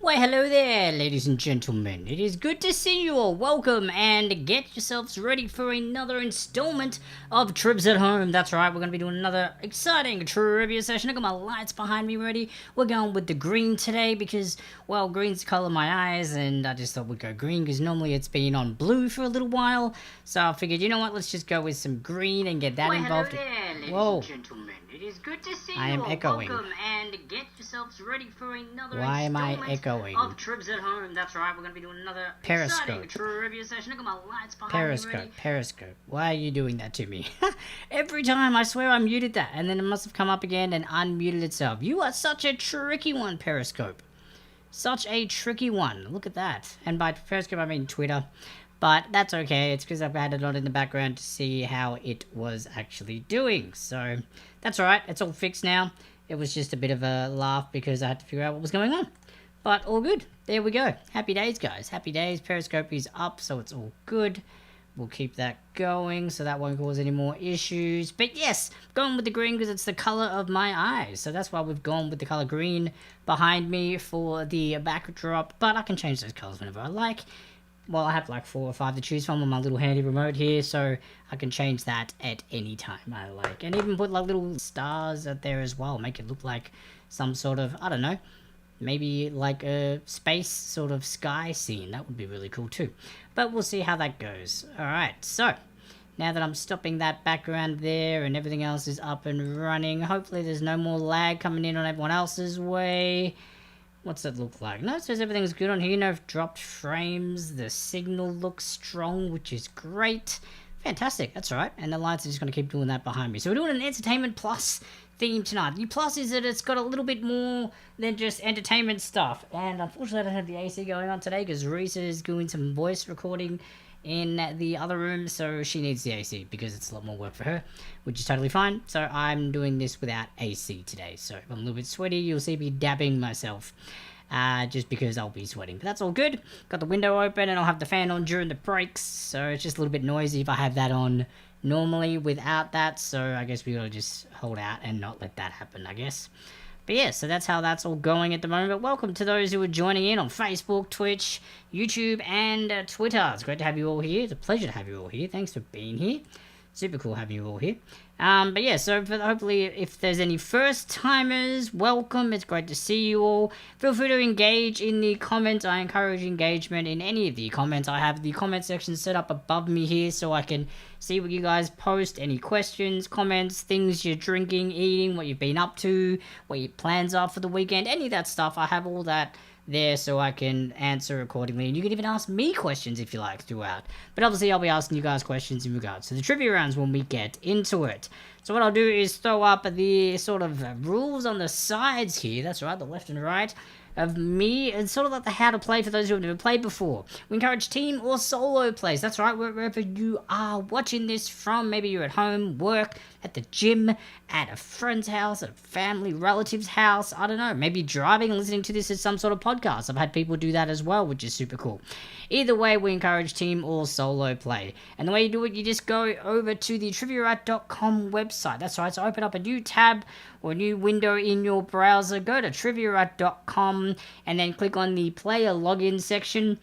Why hello there, ladies and gentlemen. It is good to see you all. Welcome and get yourselves ready for another installment of Trivs at Home. That's right, we're going to be doing another exciting trivia session. I got my lights behind me ready. We're going with the green today because, well, green's the colour of my eyes and I just thought we'd go green because normally it's been on blue for a little while. So I figured, you know what, let's just go with some green and get that involved. Hello there, ladies Whoa. and gentlemen. It is good to see I you am all. echoing. Welcome and get yourselves ready for another Why am I installment echoing? of Trivs at Home. That's right, we're going to be doing another Periscope. exciting trivia session. I got my lights behind me ready. Periscope. Why are you doing that to me? Every time, I swear I muted that, and then it must have come up again and unmuted itself. You are such a tricky one, Periscope. Such a tricky one. Look at that. And by Periscope, I mean Twitter. But that's okay. It's because I've had it on in the background to see how it was actually doing. So that's alright. It's all fixed now. It was just a bit of a laugh because I had to figure out what was going on. But all good. There we go. Happy days, guys. Happy days. Periscope is up, so it's all good. We'll keep that going so that won't cause any more issues. But yes, going with the green because it's the colour of my eyes. So that's why we've gone with the colour green behind me for the backdrop. But I can change those colours whenever I like. Well, I have like 4 or 5 to choose from on my little handy remote here, so I can change that at any time I like. And even put like little stars out there as well, make it look like some sort of, I don't know, maybe like a space sort of sky scene. That would be really cool too. But we'll see how that goes. Alright, so now that I'm stopping that background there and everything else is up and running, hopefully there's no more lag coming in on everyone else's way. What's it look like? No, it says everything's good on here. No dropped frames. The signal looks strong, which is great. Fantastic. That's all right. And the lights are just going to keep doing that behind me. So we're doing an Entertainment Plus theme tonight. The plus is that it's got a little bit more than just entertainment stuff. And unfortunately, I don't have the AC going on today because Reese is doing some voice recording in the other room, so she needs the AC because it's a lot more work for her, which is totally fine. So I'm doing this without AC today. So if I'm a little bit sweaty, you'll see me dabbing myself. Just because I'll be sweating. But that's all good. Got the window open and I'll have the fan on during the breaks. So it's just a little bit noisy if I have that on normally without that. So I guess we gotta just hold out and not let that happen, I guess. But yeah, so that's how that's all going at the moment. But welcome to those who are joining in on Facebook, Twitch, YouTube, and Twitter. It's great to have you all here. It's a pleasure to have you all here. Thanks for being here. Super cool having you all here. But yeah, so hopefully if there's any first timers, welcome. It's great to see you all. Feel free to engage in the comments. I encourage engagement in any of the comments. I have the comment section set up above me here so I can see what you guys post. Any questions, comments, things you're drinking, eating, what you've been up to, what your plans are for the weekend, any of that stuff. I have all that there so I can answer accordingly, and you can even ask me questions if you like throughout, but obviously I'll be asking you guys questions in regards to the trivia rounds when we get into it. So what I'll do is throw up the sort of rules on the sides here, that's right, the left and right of me, and sort of like the how to play for those who have never played before. We encourage team or solo plays, that's right, wherever you are watching this from. Maybe you're at home, work, at the gym, at a friend's house, at a family relative's house, I don't know, maybe driving and listening to this as some sort of podcast. I've had people do that as well, which is super cool. Either way, we encourage team or solo play. And the way you do it, you just go over to the triviarat.com website. That's right, so open up a new tab or a new window in your browser, go to triviarat.com and then click on the player login section.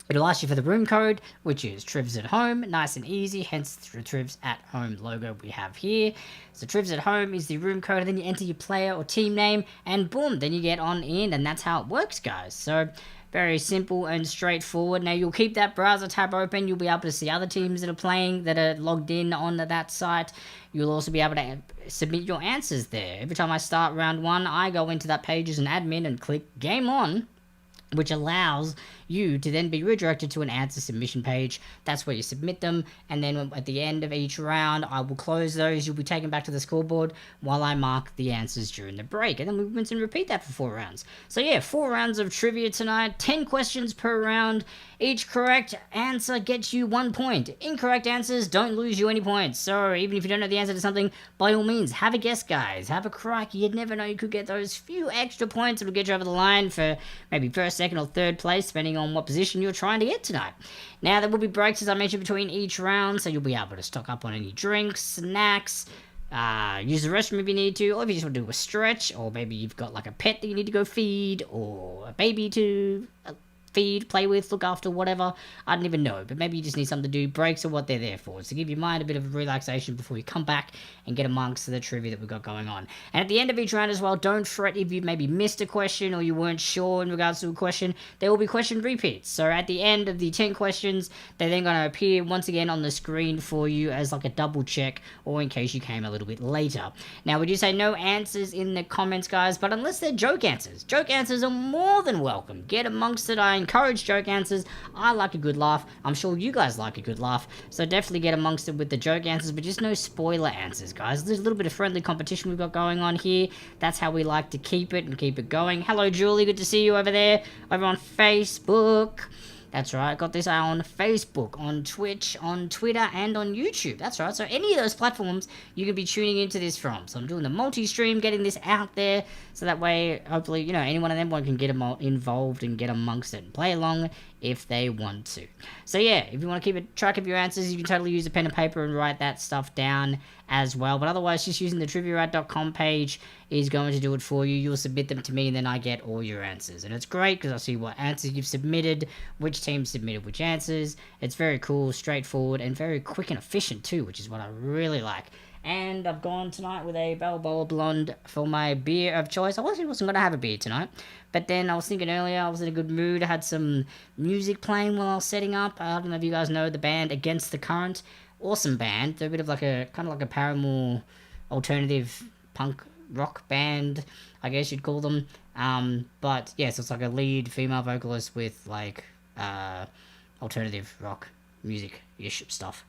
It'll ask you for the room code, which is Trivs at Home, nice and easy, hence the Trivs at Home logo we have here. So Trivs at Home is the room code, and then you enter your player or team name, and boom, then you get on in, and that's how it works, guys. So very simple and straightforward. Now you'll keep that browser tab open, you'll be able to see other teams that are playing, that are logged in on that site. You'll also be able to submit your answers there. Every time I start round 1, I go into that page as an admin and click Game On, which allows you to then be redirected to an answer submission page. That's where you submit them, and then at the end of each round, I will close those. You'll be taken back to the scoreboard while I mark the answers during the break, and then we rinse and repeat that for 4 rounds. So yeah, 4 rounds of trivia tonight, 10 questions per round. Each correct answer gets you 1 point. Incorrect answers don't lose you any points. So even if you don't know the answer to something, by all means, have a guess, guys. Have a crack. You'd never know, you could get those few extra points that'll get you over the line for maybe first, second, or third place, depending on what position you're trying to get tonight. Now, there will be breaks, as I mentioned, between each round, so you'll be able to stock up on any drinks, snacks, Use the restroom if you need to, or if you just want to do a stretch, or maybe you've got like a pet that you need to go feed, or a baby to feed, play with, look after, whatever. I don't even know, but maybe you just need something to do. Breaks are what they're there for, to give your mind a bit of relaxation before you come back and get amongst the trivia that we've got going on. And at the end of each round as well, don't fret if you maybe missed a question or you weren't sure in regards to a question. There will be question repeats. So at the end of the 10 questions, they're then going to appear once again on the screen for you as like a double check, or in case you came a little bit later. Now, we do say no answers in the comments, guys, but unless they're joke answers are more than welcome. Get amongst it. I encourage joke answers. I like a good laugh. I'm sure you guys like a good laugh, so definitely get amongst it with the joke answers, but just no spoiler answers, guys. There's a little bit of friendly competition we've got going on here. That's how we like to keep it and keep it going. Hello, Julie. Good to see you over there, over on Facebook. That's right, got this on Facebook, on Twitch, on Twitter, and on YouTube. That's right, so any of those platforms you can be tuning into this from. So I'm doing the multi-stream, getting this out there, so that way, hopefully, you know, anyone of them can get involved and get amongst it and play along if they want to. So yeah, if you want to keep a track of your answers, you can totally use a pen and paper and write that stuff down as well. But otherwise, just using the triviarat.com page is going to do it for you. You'll submit them to me, and then I get all your answers. And it's great because I see what answers you've submitted, which team submitted which answers. It's very cool, straightforward, and very quick and efficient too, which is what I really like. And I've gone tonight with a Balboa Blonde for my beer of choice. I wasn't going to have a beer tonight, but then I was thinking earlier, I was in a good mood. I had some music playing while I was setting up. I don't know if you guys know the band Against the Current. Awesome band. They're a bit of like a, kind of like a Paramore alternative punk rock band, I guess you'd call them. But yes, it's like a lead female vocalist with like alternative rock music-ish stuff.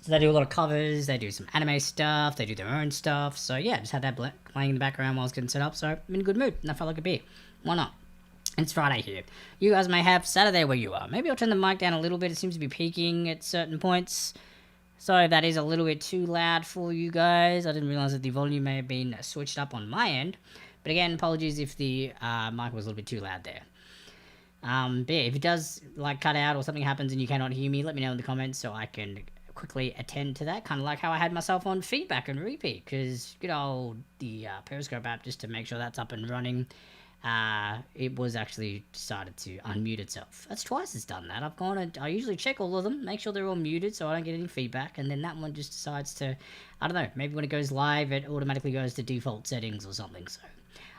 So they do a lot of covers, they do some anime stuff, they do their own stuff. So yeah, just had that playing in the background while I was getting set up. So I'm in a good mood, and I felt like a beer. Why not? It's Friday here. You guys may have Saturday where you are. Maybe I'll turn the mic down a little bit. It seems to be peaking at certain points. So if that is a little bit too loud for you guys, I didn't realize that the volume may have been switched up on my end. But again, apologies if the mic was a little bit too loud there. But yeah, if it does like cut out or something happens and you cannot hear me, let me know in the comments so I can quickly attend to that, kind of like how I had myself on feedback and repeat, because good old the Periscope app, just to make sure that's up and running, it was actually decided to unmute itself. That's twice it's done that. I've gone and I usually check all of them, make sure they're all muted so I don't get any feedback, and then that one just decides to, I don't know, maybe when it goes live it automatically goes to default settings or something, so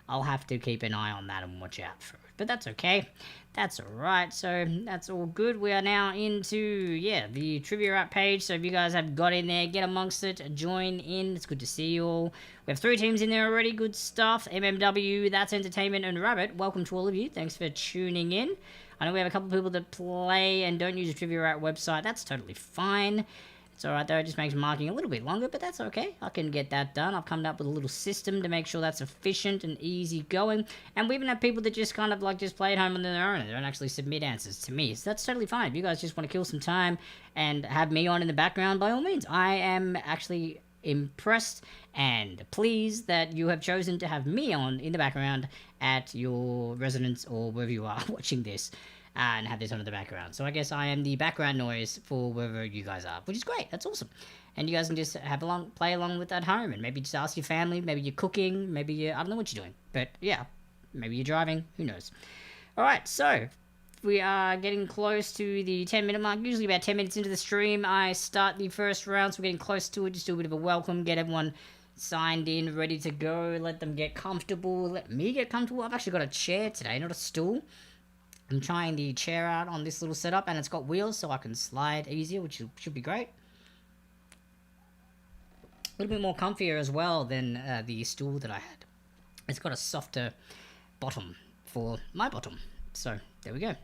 I'll have to keep an eye on that and watch out for it. But that's okay. That's alright. So that's all good. We are now into, yeah, the Trivia App page. So if you guys have got in there, get amongst it, join in. It's good to see you all. We have 3 teams in there already. Good stuff. MMW, That's Entertainment, and Rabbit. Welcome to all of you. Thanks for tuning in. I know we have a couple of people that play and don't use the Trivia App website. That's totally fine. It's alright though, it just makes marking a little bit longer, but that's okay. I can get that done. I've come up with a little system to make sure that's efficient and easy going. And we even have people that just kind of like just play at home on their own and they don't actually submit answers to me. So that's totally fine. If you guys just want to kill some time and have me on in the background, by all means. I am actually impressed and pleased that you have chosen to have me on in the background at your residence or wherever you are watching this. And have this on in the background. So I guess I am the background noise for wherever you guys are, which is great. That's awesome. And you guys can just play along with that at home, and maybe just ask your family. Maybe you're cooking. Maybe you, I don't know what you're doing, but yeah, maybe you're driving. Who knows? All right, so we are getting close to the 10-minute mark. Usually about 10 minutes into the stream, I start the first round. So we're getting close to it. Just do a bit of a welcome, get everyone signed in, ready to go. Let them get comfortable. Let me get comfortable. I've actually got a chair today, not a stool. I'm trying the chair out on this little setup, and it's got wheels so I can slide easier, which should be great. A little bit more comfier as well than the stool that I had. It's got a softer bottom for my bottom. So, there we go.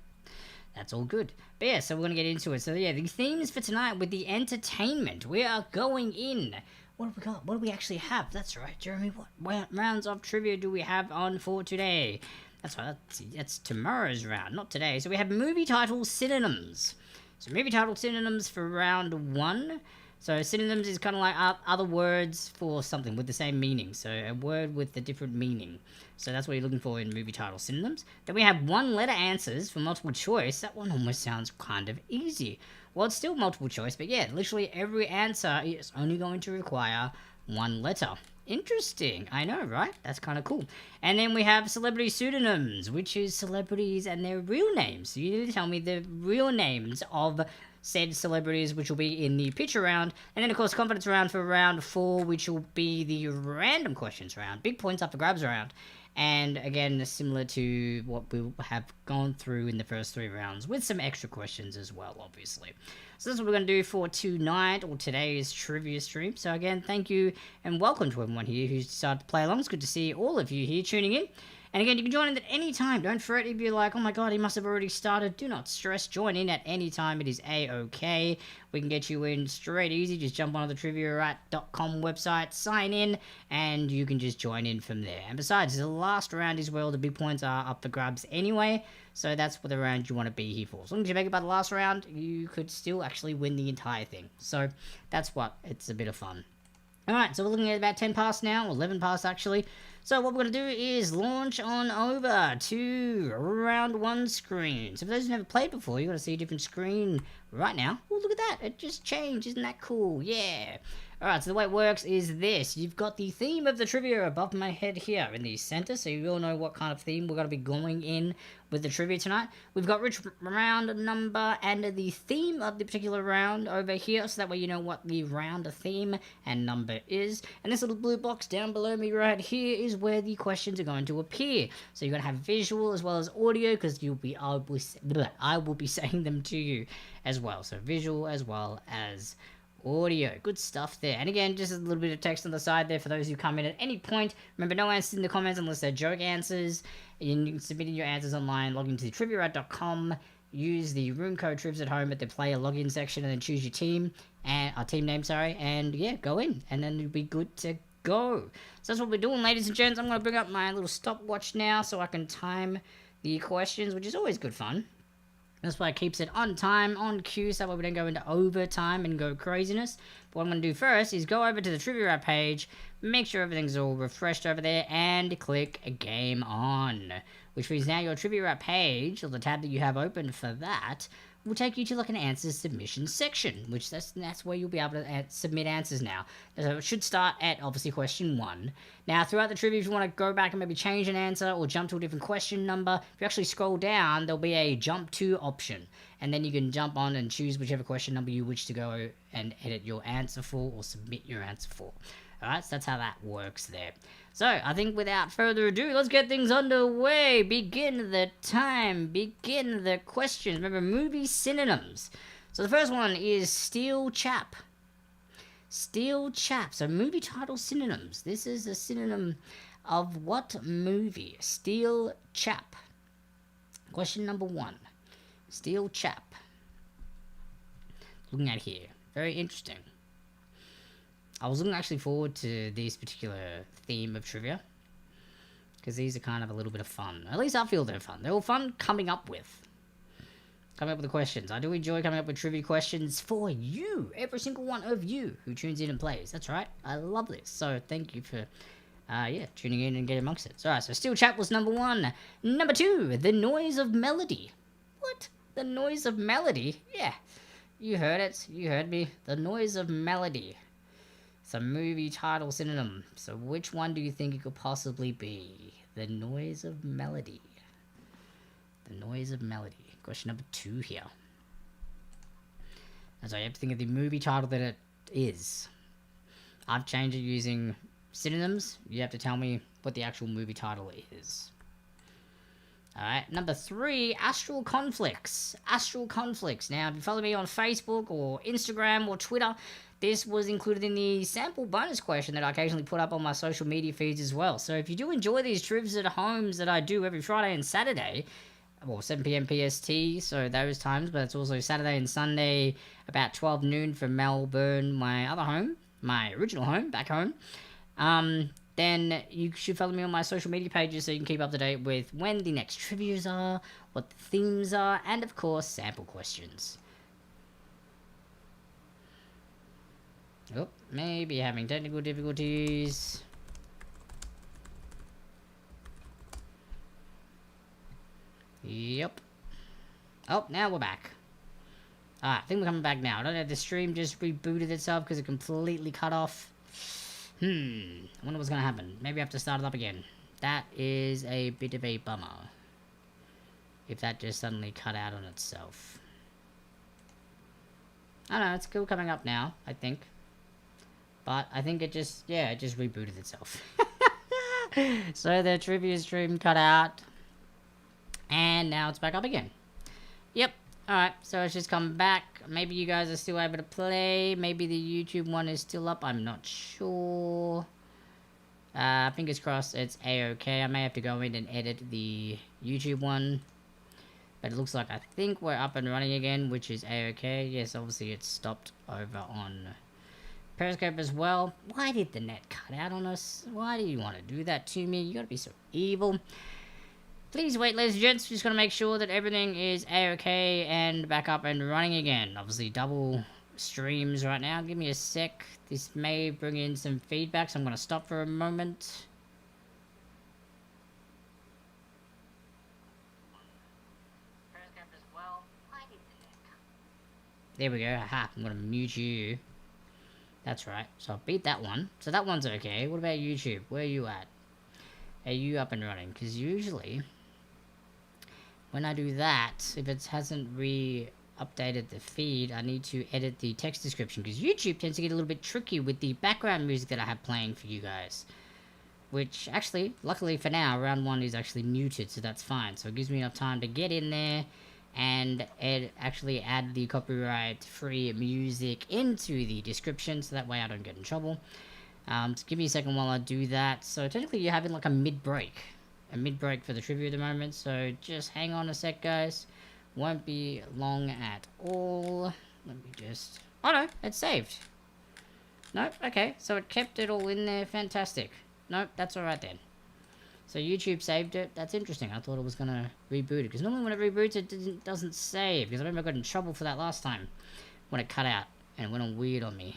That's all good. But yeah, so we're going to get into it. So yeah, the themes for tonight with the entertainment. We are going in. What have we got? What do we actually have? That's right, Jeremy. What rounds of trivia do we have on for today? That's right, that's tomorrow's round, not today. So we have movie title synonyms. So movie title synonyms for round 1. So synonyms is kind of like other words for something with the same meaning. So a word with a different meaning. So that's what you're looking for in movie title synonyms. Then we have one letter answers for multiple choice. That one almost sounds kind of easy. Well, it's still multiple choice, but yeah, literally every answer is only going to require one letter. Interesting. I know, right? That's kind of cool. And then we have celebrity pseudonyms, which is celebrities and their real names. So you need to tell me the real names of said celebrities, which will be in the picture round. And then, of course, confidence round for round 4, which will be the random questions round. Big points up for grabs round. And again, similar to what we have gone through in the first 3 rounds, with some extra questions as well, obviously. So that's what we're going to do for tonight, or today's trivia stream. So again, thank you and welcome to everyone here who's decided to play along. It's good to see all of you here tuning in. And again, you can join in at any time. Don't fret if you're like, oh my god, he must have already started. Do not stress. Join in at any time. It is A-OK. We can get you in straight easy. Just jump onto the triviarat.com website, sign in, and you can just join in from there. And besides, the last round as well, the big points are up for grabs anyway. So that's what the round you want to be here for. As long as you make it by the last round, you could still actually win the entire thing. So that's what, it's a bit of fun. Alright, so we're looking at about 10 past now, 11 past actually. So what we're going to do is launch on over to round 1 screen. So for those who've never played before, you're going to see a different screen right now. Oh, look at that. It just changed. Isn't that cool? Yeah. Alright, so the way it works is this. You've got the theme of the trivia above my head here in the center, so you all know what kind of theme we're going to be going in with the trivia tonight. We've got which round number and the theme of the particular round over here, so that way you know what the round theme and number is. And this little blue box down below me right here is where the questions are going to appear. So you're going to have visual as well as audio, because I will be saying them to you as well. So visual as well as audio. Good stuff there. And again, just a little bit of text on the side there for those who come in at any point. Remember, no answers in the comments unless they're joke answers. And you can submit in your answers online, log into triviarat.com, use the room code TRIVS at home at the player login section, and then choose your team and our team name, and yeah, go in, and then you'll be good to go. So that's what we're doing, ladies and gents. I'm going to bring up my little stopwatch now so I can time the questions, which is always good fun. That's why it keeps it on time, on cue, so that way we don't go into overtime and go craziness. But what I'm going to do first is go over to the Trivia page, make sure everything's all refreshed over there, and click Game On. Which means now your Trivia page, or the tab that you have open for that, will take you to like an answers submission section, which that's where you'll be able to submit answers now. So it should start at obviously question 1. Now throughout the trivia, if you want to go back and maybe change an answer or jump to a different question number, if you actually scroll down, there'll be a jump to option, and then you can jump on and choose whichever question number you wish to go and edit your answer for or submit your answer for. Alright, so that's how that works there. So, I think without further ado, let's get things underway. Begin the time. Begin the questions. Remember, movie synonyms. So the first one is Steel Chap. Steel Chap. So movie title synonyms. This is a synonym of what movie? Steel Chap. Question number 1. Steel Chap. Looking at here. Very interesting. I was looking actually forward to this particular theme of trivia, because these are kind of a little bit of fun. At least I feel they're fun. They're all fun coming up with the questions. I do enjoy coming up with trivia questions for you, every single one of you who tunes in and plays. That's right. I love this. So thank you for tuning in and getting amongst it. Alright, so Steel Chap was number 1. Number 2, The Noise of Melody. What? The Noise of Melody? Yeah. You heard it. You heard me. The Noise of Melody. It's a movie title synonym. So which one do you think it could possibly be? The Noise of Melody. The Noise of Melody. Question number 2 here. And so you have to think of the movie title that it is. I've changed it using synonyms. You have to tell me what the actual movie title is. Alright, number 3, Astral Conflicts. Astral Conflicts. Now, if you follow me on Facebook or Instagram or Twitter, this was included in the sample bonus question that I occasionally put up on my social media feeds as well. So if you do enjoy these trivs at homes that I do every Friday and Saturday, well, 7 p.m. PST, so those times, but it's also Saturday and Sunday about 12 noon for Melbourne, my other home, my original home, back home. Then you should follow me on my social media pages so you can keep up to date with when the next trivias are, what the themes are, and of course, sample questions. Oh, maybe having technical difficulties. Yep. Oh, now we're back. Alright, I think we're coming back now. I don't know if the stream just rebooted itself because it completely cut off. I wonder what's gonna happen. Maybe I have to start it up again. That is a bit of a bummer. If that just suddenly cut out on itself. I don't know, it's still coming up now, I think. But I think it just, yeah, it just rebooted itself. So the trivia stream cut out. And now it's back up again. Yep. Alright, so it's just come back. Maybe you guys are still able to play. Maybe the YouTube one is still up. I'm not sure. Fingers crossed it's A-okay. I may have to go in and edit the YouTube one. But it looks like I think we're up and running again, which is A-okay. Yes, obviously it's stopped over on Periscope as well. Why did the net cut out on us? Why do you want to do that to me? You gotta be so evil. Please wait, ladies and gents. Just gotta make sure that everything is A-okay and back up and running again. Obviously, double streams right now. Give me a sec. This may bring in some feedback, so I'm gonna stop for a moment. There we go. Aha, I'm gonna mute you. That's right. So I beat that one. So that one's okay. What about YouTube? Where are you at? Are you up and running? Because usually, when I do that, if it hasn't updated the feed, I need to edit the text description. Because YouTube tends to get a little bit tricky with the background music that I have playing for you guys. Which, actually, luckily for now, round 1 is actually muted, so that's fine. So it gives me enough time to get in there and actually add the copyright-free music into the description, so that way I don't get in trouble. Just give me a second while I do that. So technically you're having like a mid-break for the trivia at the moment, so just hang on a sec, guys. Won't be long at all. Let me just... oh no, it's saved. Nope, okay, so it kept it all in there. Fantastic. Nope, that's alright then. So YouTube saved it. That's interesting. I thought it was going to reboot it. Because normally when it reboots, it doesn't save. Because I remember I got in trouble for that last time. When it cut out. And it went all weird on me.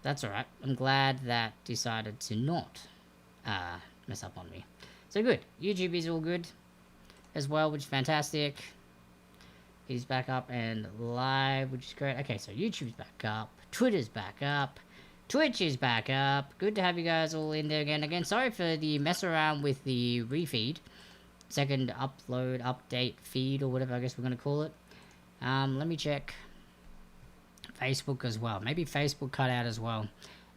That's alright. I'm glad that decided to not mess up on me. So good. YouTube is all good as well, which is fantastic. He's back up and live, which is great. Okay, so YouTube's back up. Twitter's back up. Twitch is back up. Good to have you guys all in there again. Again, sorry for the mess around with the refeed. Second upload, update, feed, or whatever I guess we're going to call it. Let me check Facebook as well. Maybe Facebook cut out as well.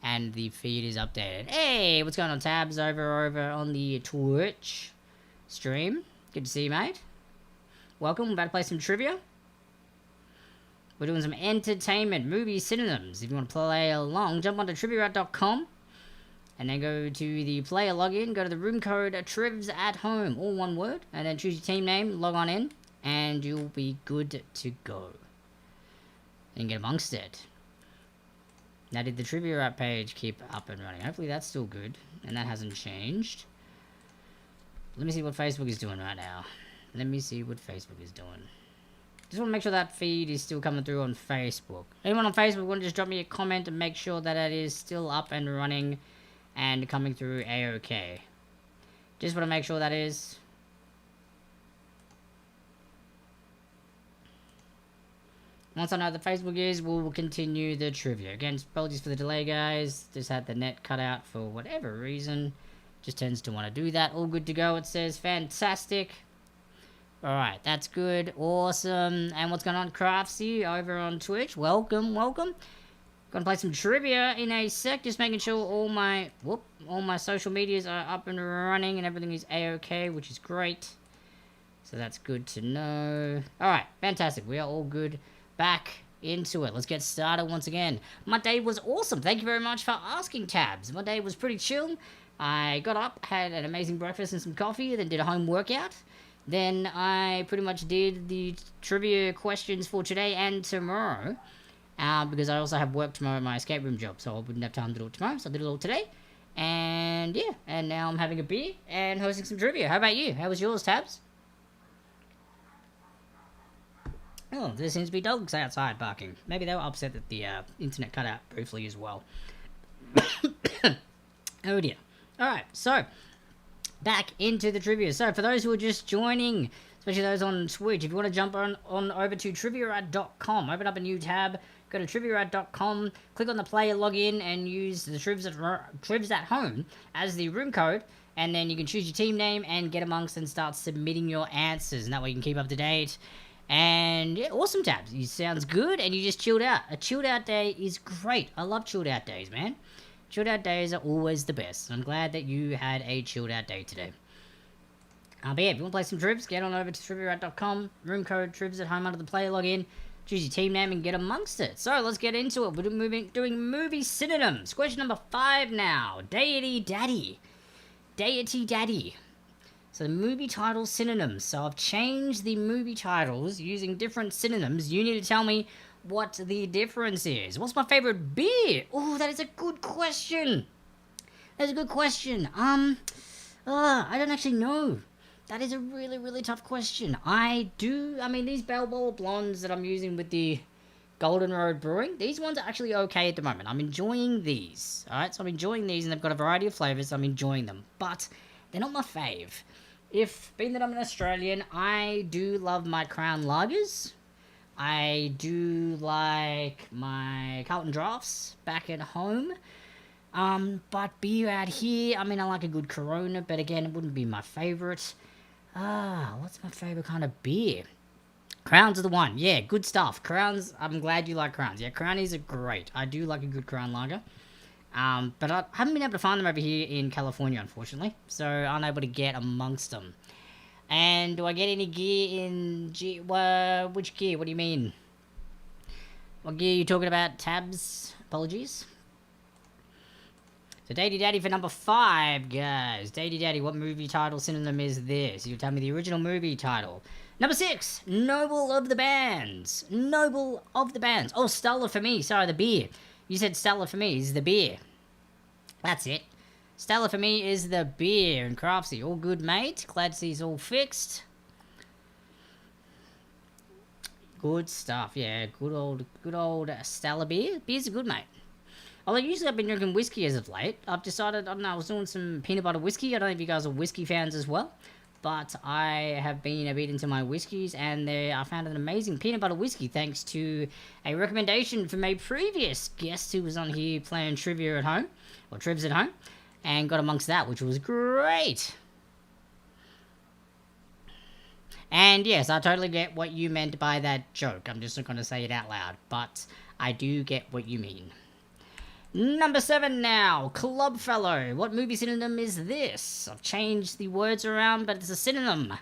And the feed is updated. Hey, what's going on, Tabs? Over on the Twitch stream. Good to see you, mate. Welcome. We're about to play some trivia. We're doing some entertainment, movie synonyms. If you want to play along, jump onto trivia.com and then go to the player login, go to the room code Trivs at home, all one word, and then choose your team name, log on in, and you'll be good to go. And get amongst it. Now, did the trivia page keep up and running? Hopefully that's still good, and that hasn't changed. Let me see what Facebook is doing right now. Let me see what Facebook is doing. Just want to make sure that feed is still coming through on Facebook. Anyone on Facebook want to just drop me a comment and make sure that it is still up and running and coming through A-okay. Just want to make sure that is. Once I know that Facebook is, we'll continue the trivia. Again, apologies for the delay, guys. Just had the net cut out for whatever reason. Just tends to want to do that. All good to go, it says. Fantastic. Alright, that's good. Awesome. And what's going on, Craftsy, over on Twitch? Welcome, welcome. Gonna play some trivia in a sec. Just making sure all my social medias are up and running and everything is A-okay, which is great. So that's good to know. Alright, fantastic. We are all good. Back into it. Let's get started once again. My day was awesome. Thank you very much for asking, Tabs. My day was pretty chill. I got up, had an amazing breakfast and some coffee, then did a home workout. Then I pretty much did the trivia questions for today and tomorrow. Because I also have work tomorrow at my escape room job, so I wouldn't have time to do it tomorrow, so I did it all today. And yeah, and now I'm having a beer and hosting some trivia. How about you? How was yours, Tabs? Oh, there seems to be dogs outside barking. Maybe they were upset that the internet cut out briefly as well. Oh dear. Alright, so back into the trivia. So for those who are just joining, especially those on Twitch, if you want to jump on over to triviarad.com, open up a new tab, go to triviarad.com, click on the player login, and use the Trivs at Home as the room code, and then you can choose your team name and get amongst and start submitting your answers, and that way you can keep up to date. And yeah, awesome tabs. It sounds good, and you just chilled out. A chilled out day is great. I love chilled out days, man. Chilled out days are always the best. I'm glad that you had a chilled out day today. But yeah, if you want to play some Trivs, get on over to triviarad.com, room code Trivs at Home under the player login, choose your team name and get amongst it. So let's get into it. We're doing movie synonyms. Question number 5 now. Deity Daddy. Deity Daddy. So the movie title synonyms. So I've changed the movie titles using different synonyms. You need to tell me what the difference is. What's my favorite beer? Oh, that is a good question. That's a good question. I don't actually know. That is a really, really tough question. These Balboa Blondes that I'm using with the Golden Road Brewing, these ones are actually okay at the moment. I'm enjoying these. Alright, so I'm enjoying these, and they've got a variety of flavours, so I'm enjoying them. But they're not my fave. Being that I'm an Australian, I do love my Crown Lagers. I do like my Carlton Drafts back at home. But beer out here, I like a good Corona, but again, it wouldn't be my favourite. What's my favourite kind of beer? Crowns are the one. Yeah, good stuff. Crowns, I'm glad you like Crowns. Yeah, Crownies are great. I do like a good Crown Lager. But I haven't been able to find them over here in California, unfortunately. So, unable to get amongst them. And do I get any gear in... which gear? What do you mean? What gear are you talking about? Tabs? Apologies. So, Deity Daddy for number 5, guys. Deity Daddy, what movie title synonym is this? You tell me the original movie title. Number 6, Noble of the Bands. Noble of the Bands. Oh, Stella for me. Sorry, the beer. You said Stella for me is the beer. That's it. Stella for me is the beer. And Craftsy, all good, mate. Glad to see it's all fixed. Good stuff. Yeah, good old Stella beer. Beer's a good, mate. Although usually I've been drinking whiskey as of late. I've decided, I don't know, I was doing some peanut butter whiskey. I don't know if you guys are whiskey fans as well. But I have been a bit into my whiskeys, and I found an amazing peanut butter whiskey thanks to a recommendation from a previous guest who was on here playing trivia at home, or Trivs at Home, and got amongst that, which was great. And yes, I totally get what you meant by that joke. I'm just not going to say it out loud, but I do get what you mean. Number 7 now, Clubfellow. What movie synonym is this? I've changed the words around, but it's a synonym.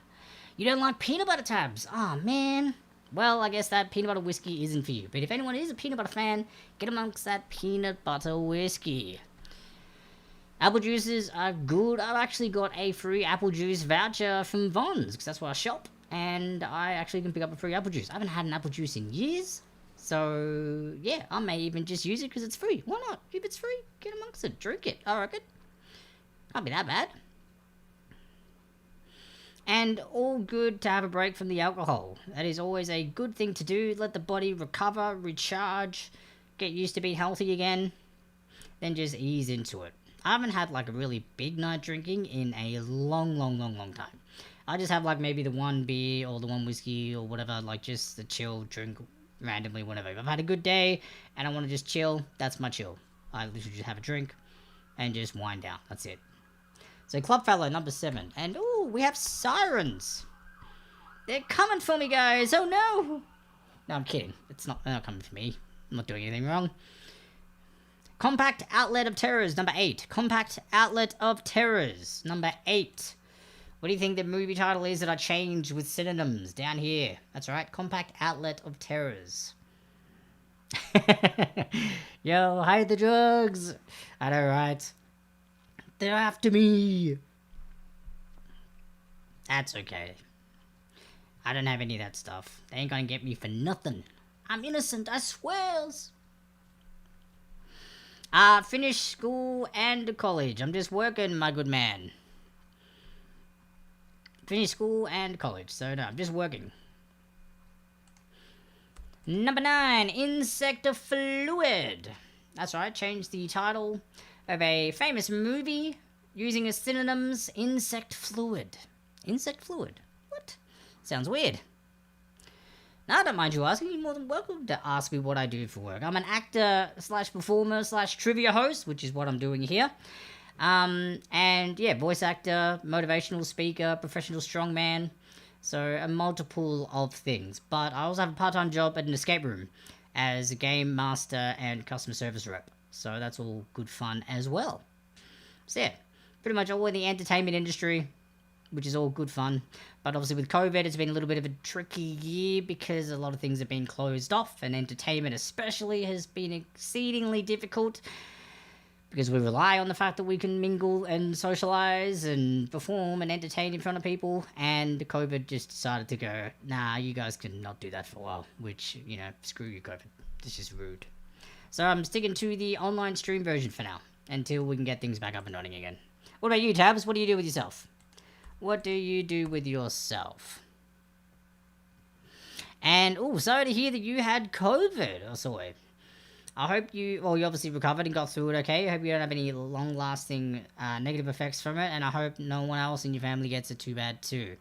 You don't like peanut butter tabs? Oh, man. Well, I guess that peanut butter whiskey isn't for you. But if anyone is a peanut butter fan, get amongst that peanut butter whiskey. Apple juices are good. I've actually got a free apple juice voucher from Vons, because that's where I shop. And I actually can pick up a free apple juice. I haven't had an apple juice in years. So, yeah, I may even just use it because it's free. Why not? If it's free, get amongst it. Drink it, I reckon. Can't be that bad. And all good to have a break from the alcohol. That is always a good thing to do. Let the body recover, recharge, get used to being healthy again. Then just ease into it. I haven't had like a really big night drinking in a long time. I just have like maybe the one beer or the one whiskey or whatever, like just the chill drink randomly, whatever. If I've had a good day and I want to just chill, that's my chill. I literally just have a drink and just wind down. That's it. So Clubfellow, number 7. And, ooh, we have sirens. They're coming for me, guys. Oh, no. No, I'm kidding. They're not coming for me. I'm not doing anything wrong. Compact Outlet of Terrors, number 8. Compact Outlet of Terrors, number 8. What do you think the movie title is that I changed with synonyms down here? That's right, Compact Outlet of Terrors. Yo, hide the drugs. I know, right? They're after me. That's okay. I don't have any of that stuff. They ain't gonna get me for nothing. I'm innocent, I swears. Finish school and college. I'm just working, my good man. Finish school and college. So, no, I'm just working. Number 9, Insect Fluid. That's right, changed the title of a famous movie using as synonyms insect fluid. Insect fluid? What? Sounds weird. Now, I don't mind you asking. You're more than welcome to ask me what I do for work. I'm an actor slash performer slash trivia host, which is what I'm doing here. And yeah, voice actor, motivational speaker, professional strongman. So a multiple of things. But I also have a part-time job at an escape room as a game master and customer service rep. So that's all good fun as well. So yeah, pretty much all in the entertainment industry, which is all good fun. But obviously with COVID, it's been a little bit of a tricky year because a lot of things have been closed off, and entertainment especially has been exceedingly difficult because we rely on the fact that we can mingle and socialize and perform and entertain in front of people, and COVID just decided to go, nah, you guys can not do that for a while, which, you know, screw you, COVID. This is rude. So I'm sticking to the online stream version for now until we can get things back up and running again. What about you, Tabs? What do you do with yourself? What do you do with yourself? And, oh, sorry to hear that you had COVID, Osoy. I hope you obviously recovered and got through it okay. I hope you don't have any long-lasting negative effects from it, and I hope no one else in your family gets it too bad too.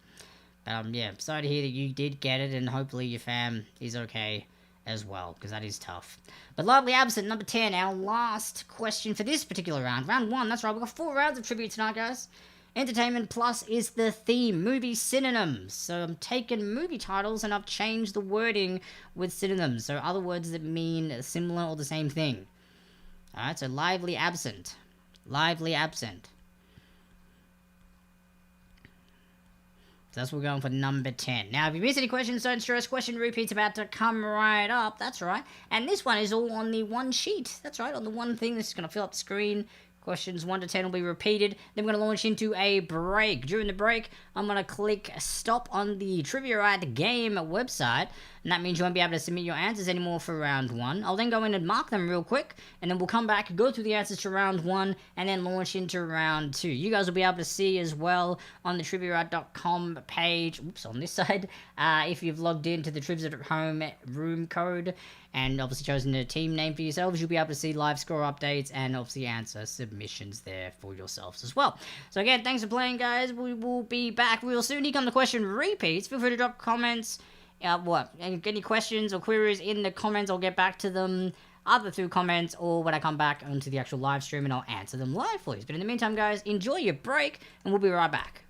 But yeah, sorry to hear that you did get it, and hopefully your fam is okay as well, because that is tough. But lovely absent, number 10, our last question for this particular round. Round 1, that's right, we've got 4 rounds of trivia tonight, guys. Entertainment Plus is the theme, movie synonyms. So I'm taking movie titles and I've changed the wording with synonyms. So other words that mean similar or the same thing. Alright, so lively absent. Lively absent. So that's what we're going for number 10. Now, if you miss any questions, don't stress. Question repeats about to come right up. That's right. And this one is all on the one sheet. That's right, on the one thing. This is going to fill up the screen. Questions 1 to 10 will be repeated. Then we're going to launch into a break. During the break, I'm going to click stop on the Trivia Right Game website. And that means you won't be able to submit your answers anymore for round 1. I'll then go in and mark them real quick. And then we'll come back, go through the answers to round 1, and then launch into round 2. You guys will be able to see as well on the triviaright.com page, on this side, if you've logged into the Trivs at Home room code and obviously chosen a team name for yourselves, you'll be able to see live score updates and obviously answer submissions there for yourselves as well. So again, thanks for playing, guys. We will be back real soon. Here come the question repeats. Feel free to drop comments. Any questions or queries in the comments, I'll get back to them either through comments or when I come back onto the actual live stream and I'll answer them live for you. But in the meantime, guys, enjoy your break and we'll be right back.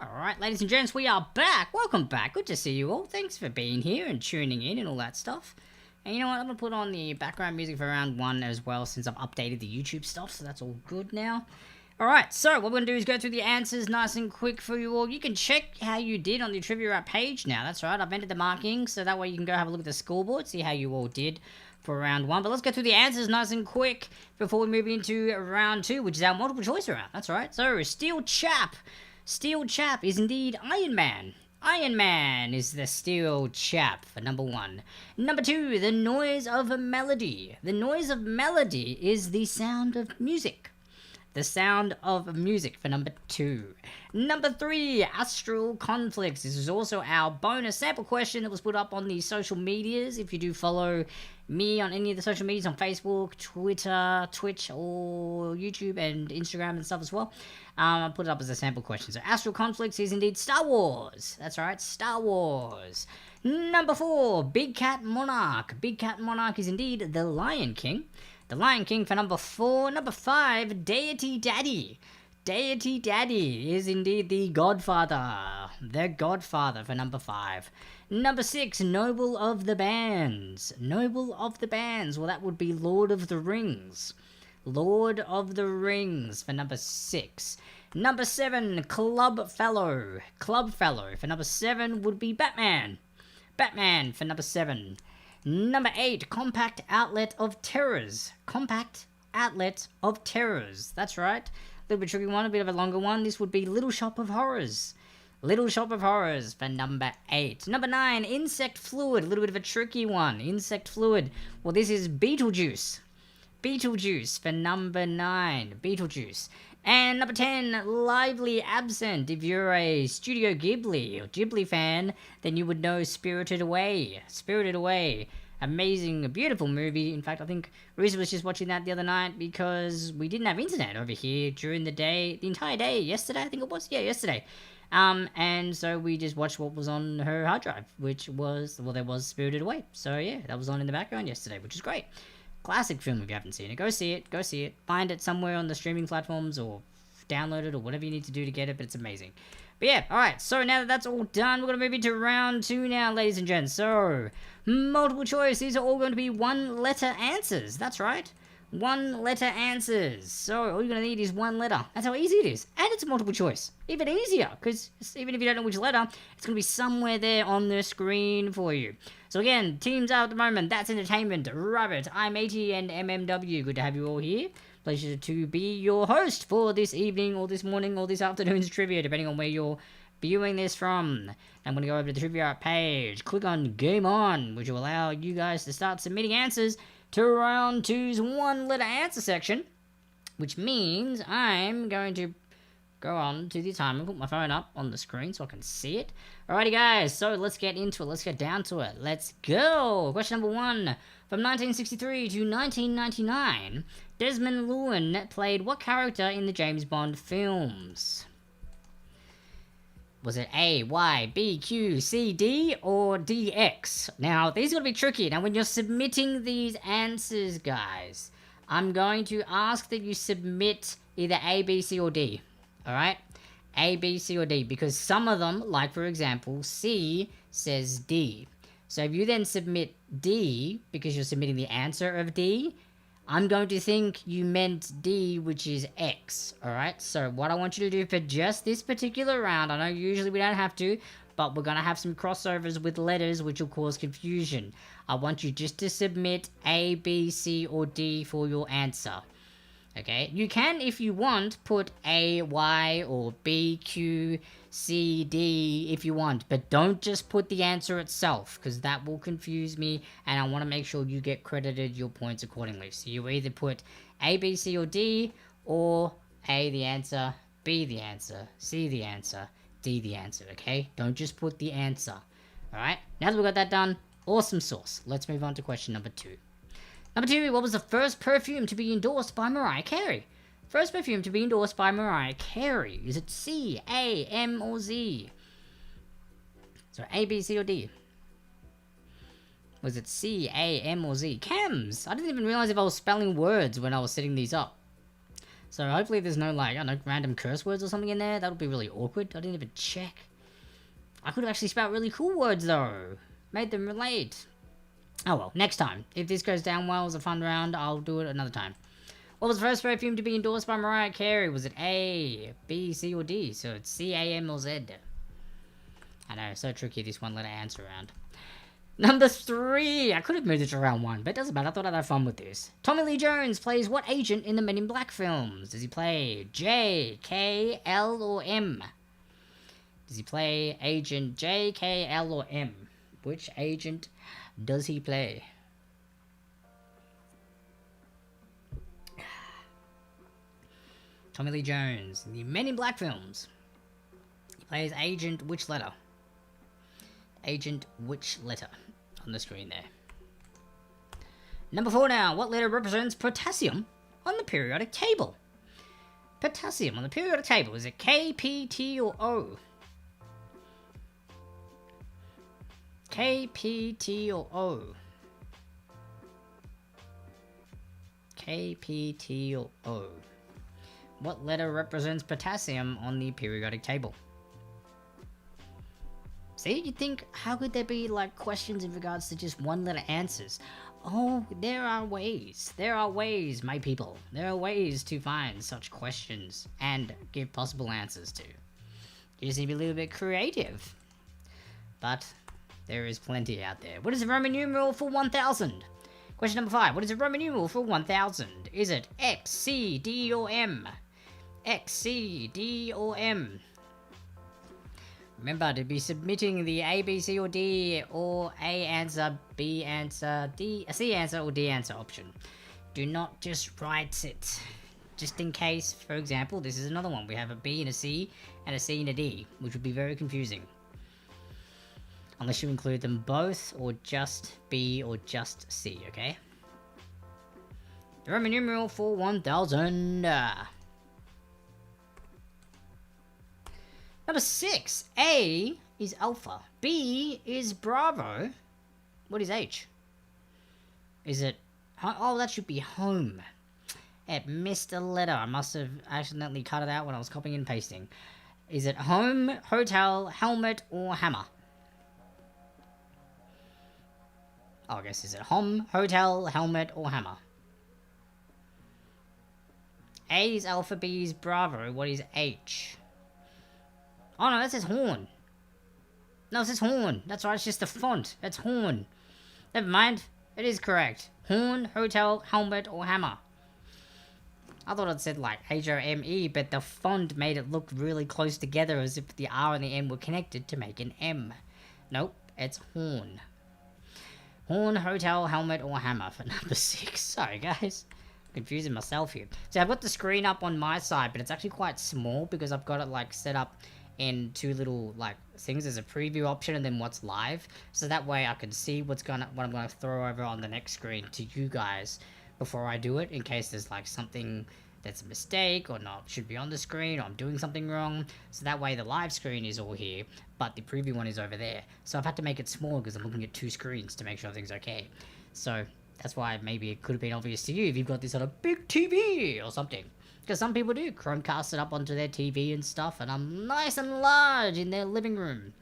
Alright, ladies and gents, we are back. Welcome back. Good to see you all. Thanks for being here and tuning in and all that stuff. And you know what? I'm going to put on the background music for round 1 as well since I've updated the YouTube stuff, so that's all good now. Alright, so what we're going to do is go through the answers nice and quick for you all. You can check how you did on the Trivia App page now. That's right, I've entered the markings, so that way you can go have a look at the scoreboard, see how you all did for round 1. But let's go through the answers nice and quick before we move into round 2, which is our multiple choice round. That's right. So, Steel Chap. Steel Chap is indeed Iron Man. Iron Man is the Steel Chap for number 1. Number 2, the noise of a melody. The noise of melody is the sound of music. The sound of music for number 2. Number 3, Astral Conflicts. This is also our bonus sample question that was put up on the social medias. If you do follow me on any of the social medias on Facebook, Twitter, Twitch, or YouTube and Instagram and stuff as well, I put it up as a sample question. So Astral Conflicts is indeed Star Wars. That's right, Star Wars. Number 4, Big Cat Monarch. Big Cat Monarch is indeed the Lion King. The Lion King for number 4. Number 5, Deity Daddy. Deity Daddy is indeed the Godfather. The Godfather for number 5. Number 6, Noble of the Bands. Noble of the Bands. Well, that would be Lord of the Rings. Lord of the Rings for number 6. Number 7, Club Fellow. Club Fellow for number 7 would be Batman. Batman for number 7. Number 8, Compact Outlet of Terrors. Compact Outlet of Terrors. That's right. A little bit tricky one, a bit of a longer one. This would be Little Shop of Horrors. Little Shop of Horrors for number 8. Number 9, Insect Fluid. A little bit of a tricky one. Insect Fluid. Well, this is Beetlejuice. Beetlejuice for number 9. Beetlejuice. And number 10, Lively Absent. If you're a Studio Ghibli or Ghibli fan, then you would know Spirited Away. Spirited Away. Amazing, beautiful movie. In fact, I think Risa was just watching that the other night because we didn't have internet over here during the day, the entire day. Yesterday, I think it was. Yeah, yesterday. And so we just watched what was on her hard drive, which was, well, there was Spirited Away. So yeah, that was on in the background yesterday, which is great. Classic film if you haven't seen it. Go see it. Go see it. Find it somewhere on the streaming platforms or download it or whatever you need to do to get it, but it's amazing. But yeah, alright, so now that that's all done, we're going to move into round 2 now, ladies and gents. So, multiple choice. These are all going to be 1-letter answers. That's right. 1-letter answers. So, all you're going to need is 1 letter. That's how easy it is. And it's multiple choice. Even easier, because even if you don't know which letter, it's going to be somewhere there on the screen for you. So again, teams out at the moment. That's Entertainment, Rabbit, I'm 80, and MMW. Good to have you all here. Pleasure to be your host for this evening, or this morning, or this afternoon's trivia, depending on where you're viewing this from. I'm going to go over to the trivia page, click on Game On, which will allow you guys to start submitting answers to round 2's 1-letter answer section, which means I'm going to go on to the timer, put my phone up on the screen so I can see it. Alrighty guys, so let's get into it, let's get down to it, let's go! Question number 1, from 1963 to 1999, Desmond Llewelyn played what character in the James Bond films? Was it A, Y, B, Q, C, D, or D, X? Now, these are going to be tricky. Now, when you're submitting these answers, guys, I'm going to ask that you submit either A, B, C, or D. Alright? A, B, C, or D. Because some of them, like for example, C says D. So if you then submit D, because you're submitting the answer of D, I'm going to think you meant D, which is X. Alright? So what I want you to do for just this particular round, I know usually we don't have to, but we're going to have some crossovers with letters which will cause confusion. I want you just to submit A, B, C, or D for your answer. Okay, you can, if you want, put A, Y, or B, Q, C, D if you want, but don't just put the answer itself, because that will confuse me, and I want to make sure you get credited your points accordingly. So you either put A, B, C, or D, or A the answer, B the answer, C the answer, D the answer, okay? Don't just put the answer. Alright, now that we've got that done, awesome sauce. Let's move on to question number 2. Number 2, what was the first perfume to be endorsed by Mariah Carey? First perfume to be endorsed by Mariah Carey. Is it C, A, M, or Z? So A, B, C, or D? Was it C, A, M, or Z? Chems! I didn't even realize if I was spelling words when I was setting these up. So hopefully there's no, like, I don't know, random curse words or something in there. That would be really awkward. I didn't even check. I could have actually spelled really cool words, though. Made them relate. Oh well, next time. If this goes down well as a fun round, I'll do it another time. What was the first perfume to be endorsed by Mariah Carey? Was it A, B, C, or D? So it's C, A, M, or Z. I know, so tricky, this one letter answer round. Number 3. I could have moved it to round 1, but it doesn't matter. I thought I'd have fun with this. Tommy Lee Jones plays what agent in the Men in Black films? Does he play J, K, L, or M? Does he play Agent J, K, L, or M? Which agent does he play? Tommy Lee Jones in the Men in Black films. He plays Agent which letter? Agent which letter on the screen there. Number 4 now. What letter represents potassium on the periodic table? Potassium on the periodic table. Is it K, P, T, or O? K, P, T, or O? K, P, T, or O? What letter represents potassium on the periodic table? See, you'd think, how could there be, like, questions in regards to just one letter answers? Oh, there are ways. There are ways, my people. There are ways to find such questions and give possible answers to. You just need to be a little bit creative. But there is plenty out there. What is the Roman numeral for 1000? Question number 5. What is the Roman numeral for 1000? Is it X, C, D, or M? X, C, D, or M? Remember to be submitting the A, B, C, or D, or A answer, B answer, D, C answer, or D answer option. Do not just write it. Just in case, for example, this is another one. We have a B and a C, and a C and a D, which would be very confusing. Unless you include them both, or just B, or just C, okay? The Roman numeral for 1000. Number 6. A is Alpha. B is Bravo. What is H? Is it... Oh, that should be Home. It missed a letter. I must have accidentally cut it out when I was copying and pasting. Is it Home, Hotel, Helmet, or Hammer? Oh, I guess is it Home, Hotel, Helmet, or Hammer? A is Alpha, B is Bravo. What is H? Oh no, that says Horn. No, it says Horn. That's right, it's just the font. It's Horn. Never mind. It is correct. Horn, Hotel, Helmet, or Hammer. I thought it said like H-O-M-E, but the font made it look really close together as if the R and the M were connected to make an M. Nope, it's Horn. Horn, Hotel, Helmet, or Hammer for number 6. Sorry, guys. I'm confusing myself here. So I've got the screen up on my side, but it's actually quite small because I've got it like set up in 2 little like things. There's a preview option and then what's live, so that way I can see what I'm gonna throw over on the next screen to you guys before I do it, in case there's like something that's a mistake or not should be on the screen, or I'm doing something wrong. So that way the live screen is all here, but the preview one is over there. So I've had to make it small because I'm looking at 2 screens to make sure everything's okay. So that's why maybe it could have been obvious to you if you've got this on a big TV or something. Because some people do Chromecast it up onto their TV and stuff, and I'm nice and large in their living room.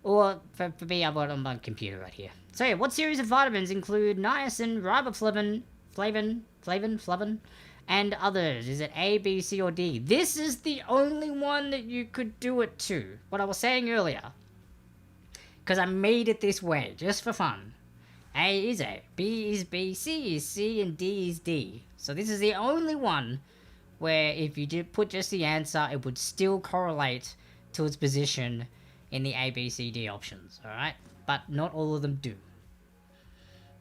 Or, for me, I've got on my computer right here. So yeah, what series of vitamins include niacin, riboflavin, flavin, and others? Is it A, B, C, or D? This is the only one that you could do it to. What I was saying earlier. Because I made it this way, just for fun. A is A, B is B, C is C, and D is D. So this is the only one where if you did put just the answer, it would still correlate to its position in the A, B, C, D options, alright? But not all of them do.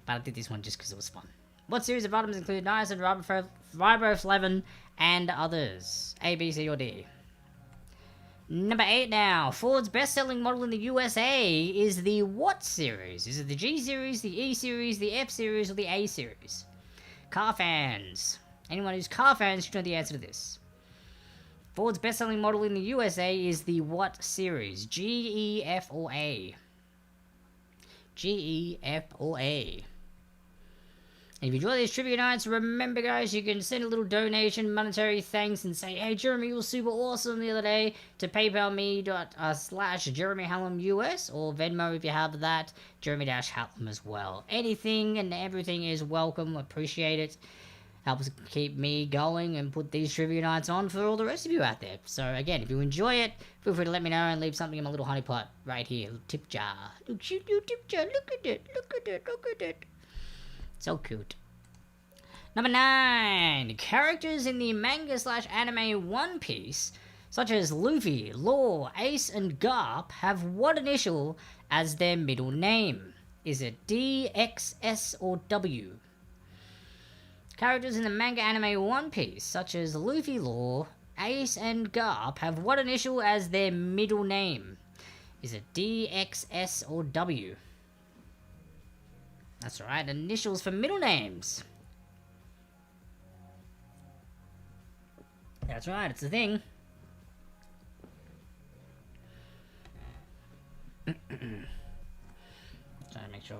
But I did this one just because it was fun. What series of vitamins include niacin, riboflavin, and others? A, B, C, or D? Number 8 now. Ford's best-selling model in the USA is the what series? Is it the G series, the E series, the F series, or the A series? Car fans. Anyone who's car fans should know the answer to this. Ford's best-selling model in the USA is the what series? G, E, F, or A? G, E, F, or A? And if you enjoy these trivia nights, remember guys, you can send a little donation, monetary thanks, and say, hey Jeremy, you were super awesome the other day, to paypal.me/Jeremy-Hallam US, or Venmo if you have that, Jeremy-Hallam as well. Anything and everything is welcome, appreciate it. Helps keep me going and put these trivia nights on for all the rest of you out there. So again, if you enjoy it, feel free to let me know and leave something in my little honey pot right here, little tip jar. Little cute little tip jar, look at it, look at it, look at it. So cute. Number 9. Characters in the manga/anime One Piece, such as Luffy, Law, Ace, and Garp, have what initial as their middle name? Is it D, X, S, or W? Characters in the manga anime One Piece, such as Luffy, Law, Ace, and Garp, have what initial as their middle name? Is it D, X, S, or W? That's right, initials for middle names. That's right, it's a thing. Trying to make sure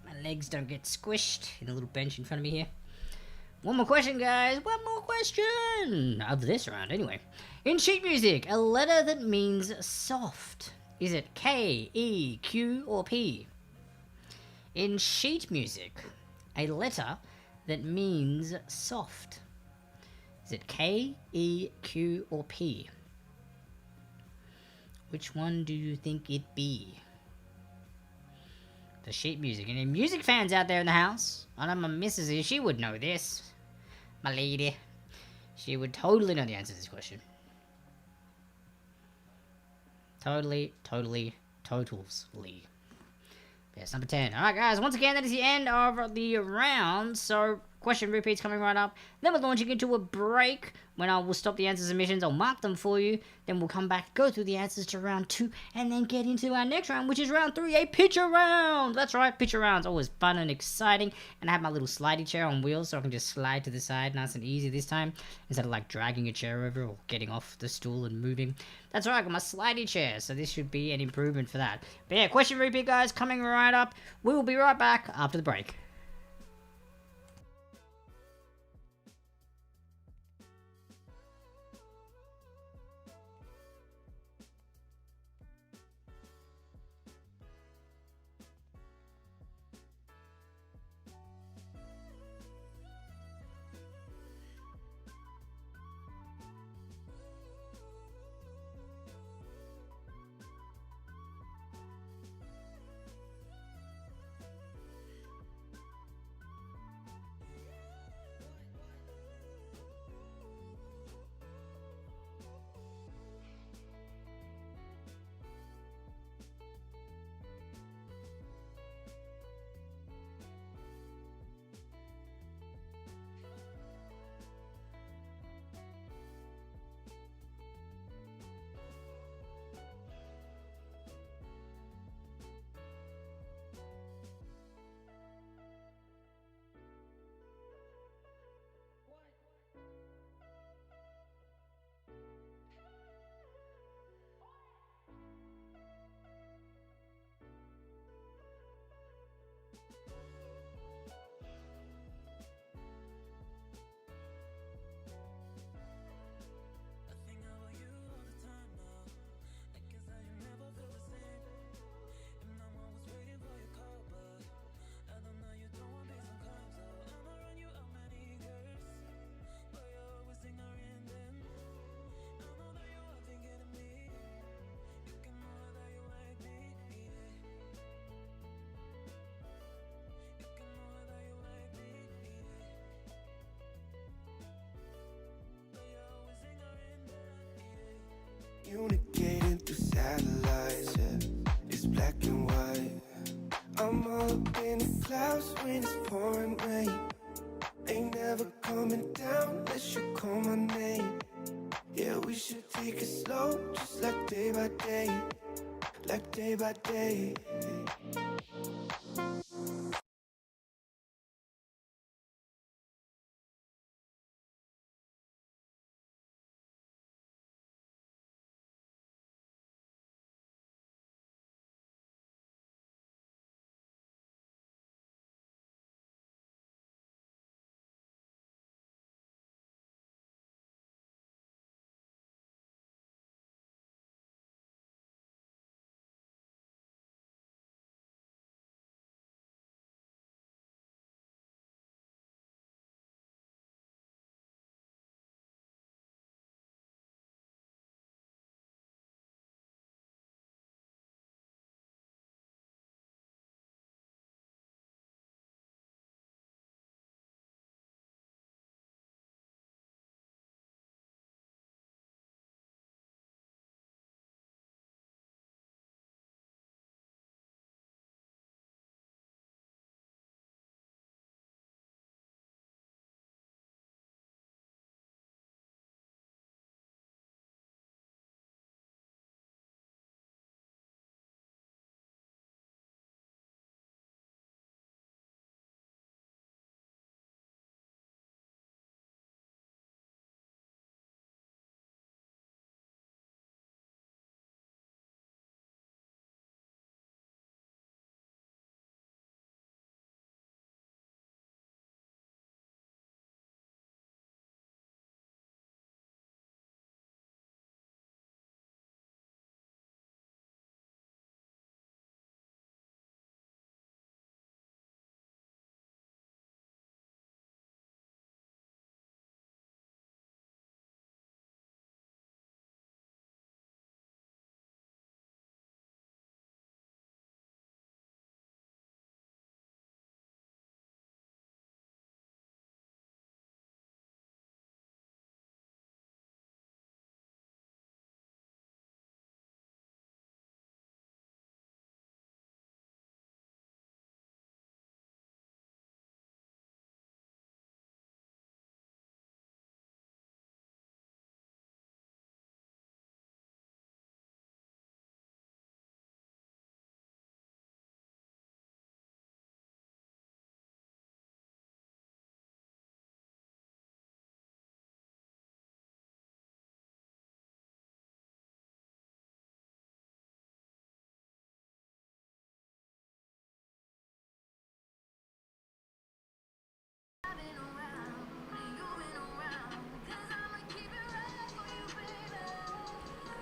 my legs don't get squished in the little bench in front of me here. One more question, guys. One more question of this round, anyway. In sheet music, a letter that means soft. Is it K, E, Q, or P? In sheet music, a letter that means soft. Is it K, E, Q, or P? Which one do you think it be? The sheet music. Any music fans out there in the house? I know my missus here, she would know this. My lady. She would totally know the answer to this question. Totally. Yes, number 10. Alright guys, once again, that is the end of the round. So, question repeats coming right up. Then we're launching into a break when I will stop the answer submissions. I'll mark them for you. Then we'll come back, go through the answers to round 2, and then get into our next round, which is round 3, a picture round. That's right, picture round's always fun and exciting. And I have my little slidey chair on wheels so I can just slide to the side nice and easy this time, instead of like dragging a chair over or getting off the stool and moving. That's right, I got my slidey chair, so this should be an improvement for that. But yeah, question repeat guys, coming right up. We will be right back after the break. Communicating through satellites, yeah. It's black and white. I'm all up in the clouds when it's pouring rain. Ain't never coming down unless you call my name. Yeah, we should take it slow, just like day by day. Like day by day.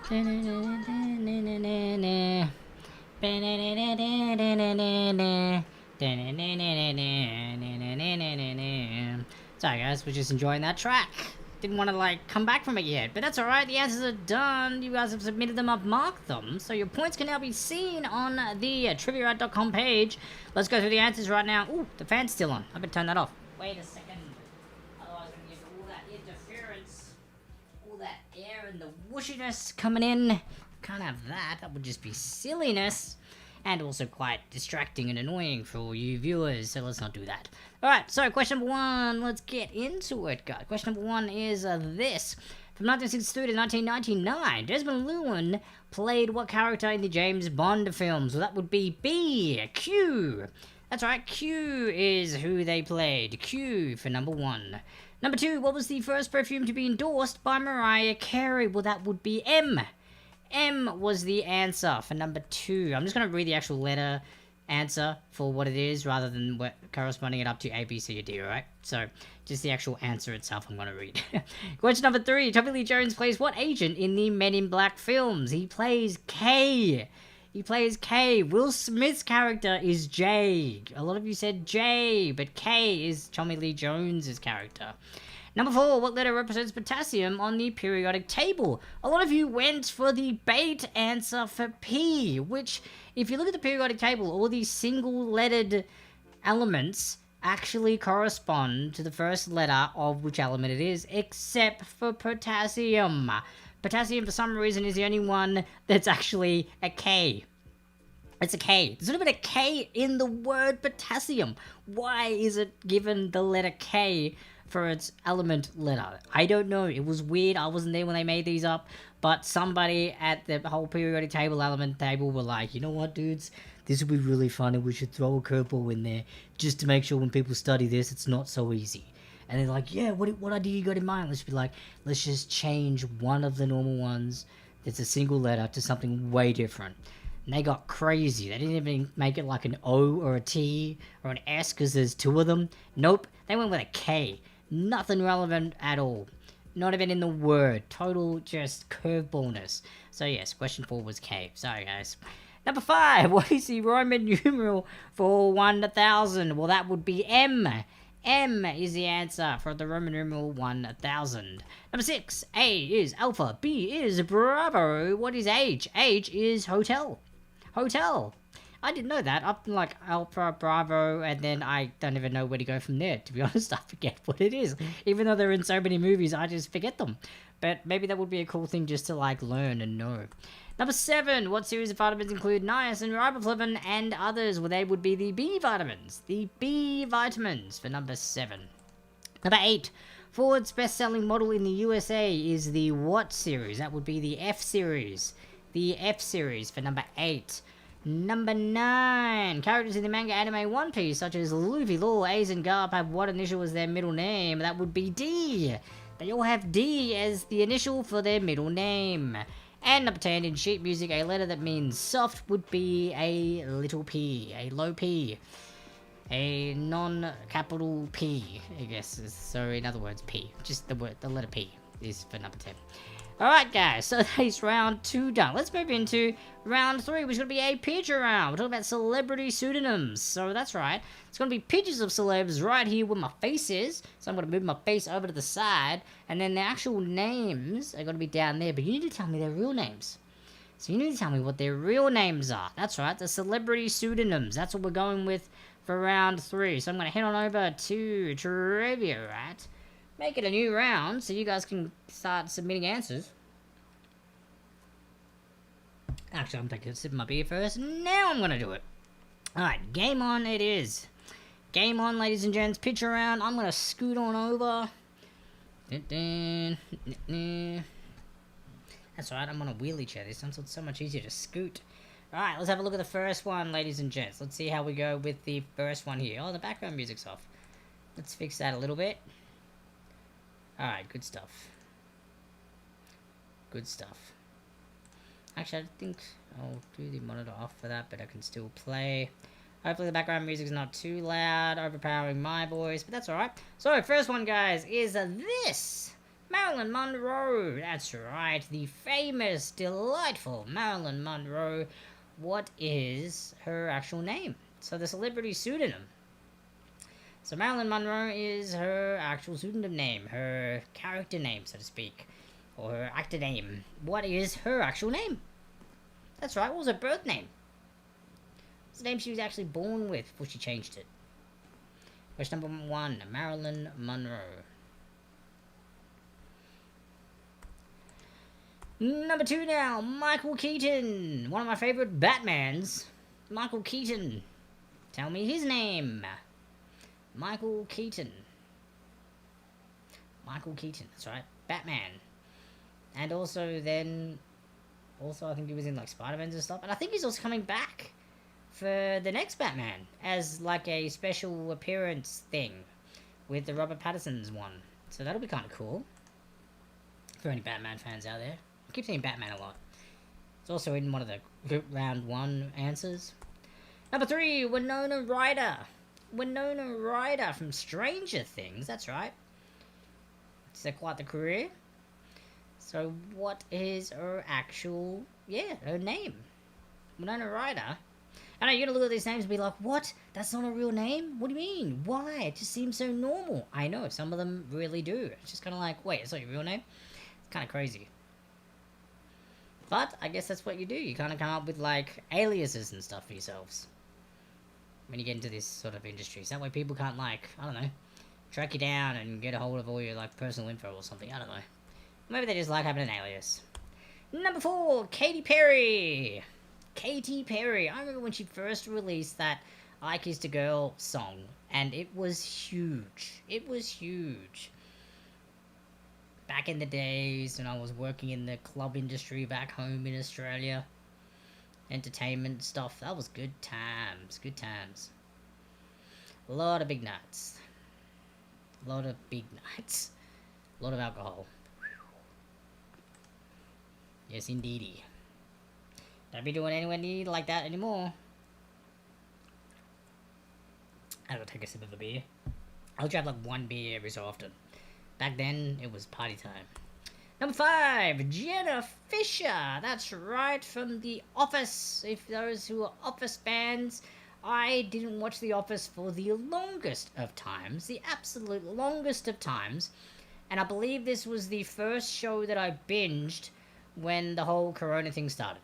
Sorry guys, we're just enjoying that track. Didn't want to like come back from it yet, but that's alright, the answers are done. You guys have submitted them, I've marked them, so your points can now be seen on the trivia.com page. Let's go through the answers right now. Ooh, the fan's still on. I better turn that off. Wait a second. Otherwise I'm gonna get all that interference, all that air and the whooshiness coming in. Can't have that, that would just be silliness. And also quite distracting and annoying for all you viewers, so let's not do that. Alright, so question number 1, let's get into it, guys. Question number 1 is this. From 1962 to 1999, Desmond Llewelyn played what character in the James Bond films? Well, that would be B, Q. That's right, Q is who they played. Q for number 1. Number 2, what was the first perfume to be endorsed by Mariah Carey? Well, that would be M. M was the answer for number 2. I'm just going to read the actual letter answer for what it is rather than corresponding it up to A, B, C, or D, alright? So, just the actual answer itself I'm going to read. Question number 3. Tommy Lee Jones plays what agent in the Men in Black films? He plays K. He plays K. Will Smith's character is J. A lot of you said J, but K is Tommy Lee Jones's character. Number 4, what letter represents potassium on the periodic table? A lot of you went for the bait answer for P, which, if you look at the periodic table, all these single-lettered elements actually correspond to the first letter of which element it is, except for potassium. Potassium, for some reason, is the only one that's actually a K. It's a K. There's not even a K in the word potassium. Why is it given the letter K for its element letter? I don't know. It was weird. I wasn't there when they made these up, but somebody at the whole periodic table element table were like, you know what, dudes, this would be really funny. We should throw a curveball in there just to make sure when people study this, it's not so easy. And they're like, yeah, what idea you got in mind? Let's be like, let's just change one of the normal ones that's a single letter to something way different. And they got crazy. They didn't even make it like an O or a T or an S because there's 2 of them. Nope. They went with a K. Nothing relevant at all. Not even in the word. Total just curveballness. So yes, question 4 was K. Sorry guys. Number 5. What is the Roman numeral for 1000? Well, that would be M. M is the answer for the Roman numeral 1000. Number 6. A is Alpha. B is Bravo. What is H? H is Hotel. Hotel. I didn't know that. Up like Alpha, Bravo, and then I don't even know where to go from there. To be honest, I forget what it is. Even though they're in so many movies, I just forget them. But maybe that would be a cool thing just to like learn and know. Number 7. What series of vitamins include niacin, riboflavin, and others? Well, they would be the B vitamins. The B vitamins for number 7. Number 8. Ford's best-selling model in the USA is the what series? That would be the F series. The F series for number 8. Number 9. Characters in the manga anime One Piece, such as Luffy, Law, Ace, and Garp, have what initial as their middle name? That would be D. They all have D as the initial for their middle name. And number 10, in sheet music, a letter that means soft would be a little p, a low p. A non-capital P, I guess. So in other words, P. Just the letter P is for number 10. Alright guys, so that is round 2 done. Let's move into round 3, which is going to be a picture round. We're talking about celebrity pseudonyms. So that's right. It's going to be pictures of celebs right here where my face is. So I'm going to move my face over to the side. And then the actual names are going to be down there. But you need to tell me their real names. So you need to tell me what their real names are. That's right, the celebrity pseudonyms. That's what we're going with for round 3. So I'm going to head on over to trivia, right? Make it a new round so you guys can start submitting answers. Actually, I'm taking a sip of my beer first. Now I'm going to do it. Alright, game on it is. Game on, ladies and gents. Picture round. I'm going to scoot on over. That's right, I'm on a wheelie chair this time, so it's so much easier to scoot. Alright, let's have a look at the first one, ladies and gents. Let's see how we go with the first one here. Oh, the background music's off. Let's fix that a little bit. Alright, good stuff. Good stuff. Actually, I think I'll do the monitor off for that, but I can still play. Hopefully the background music's not too loud, overpowering my voice, but that's alright. So, first one, guys, is this. Marilyn Monroe. That's right. The famous, delightful Marilyn Monroe. What is her actual name? So the celebrity pseudonym. So Marilyn Monroe is her actual pseudonym name, her character name, so to speak, or her actor name. What is her actual name? That's right, what was her birth name? What's the name she was actually born with before she changed it? Question number 1, Marilyn Monroe. Number 2 now, Michael Keaton. One of my favorite Batmans. Michael Keaton. Tell me his name. Michael Keaton. Michael Keaton, that's right. Batman. And also then... Also, I think he was in, like, Spider-Man and stuff. And I think he's also coming back for the next Batman. As, like, a special appearance thing. With the Robert Pattinson's one. So that'll be kind of cool. For any Batman fans out there. I keep saying Batman a lot. It's also in one of the round 1 answers. Number 3, Winona Ryder. Winona Ryder from Stranger Things, that's right. She's quite the career. So what is her actual, her name? Winona Ryder. I know you're gonna look at these names and be like, what? That's not a real name? What do you mean? Why? It just seems so normal. I know, some of them really do. It's just kind of like, wait, it's not your real name? It's kind of crazy. But I guess that's what you do. You kind of come up with like aliases and stuff for yourselves. When you get into this sort of industry. So that way people can't, like, I don't know, track you down and get a hold of all your, like, personal info or something. I don't know. Maybe they just like having an alias. Number 4, Katy Perry. Katy Perry. I remember when she first released that I Kissed a Girl song. And it was huge. It was huge. Back in the days when I was working in the club industry back home in Australia. Entertainment stuff. That was good times. Good times. A lot of big nights. A lot of big nights. A lot of alcohol. Yes, indeedy. Don't be doing anywhere near like that anymore. I gotta take a sip of a beer. I'll have like 1 beer every so often. Back then, it was party time. Number 5, Jenna Fisher. That's right, from The Office. If those who are Office fans, I didn't watch The Office for the longest of times. The absolute longest of times. And I believe this was the first show that I binged when the whole Corona thing started.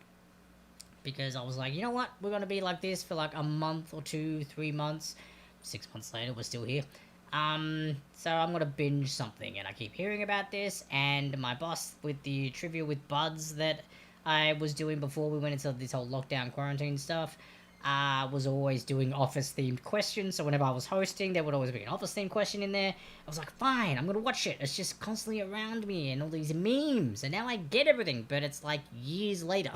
Because I was like, you know what? We're going to be like this for like a month or 2, 3 months. 6 months later, we're still here. So I'm gonna binge something, and I keep hearing about this, and my boss with the trivia with buds that I was doing before we went into this whole lockdown quarantine stuff, was always doing Office-themed questions, so whenever I was hosting, there would always be an Office-themed question in there. I was like, fine, I'm gonna watch it, it's just constantly around me, and all these memes, and now I get everything, but it's like years later.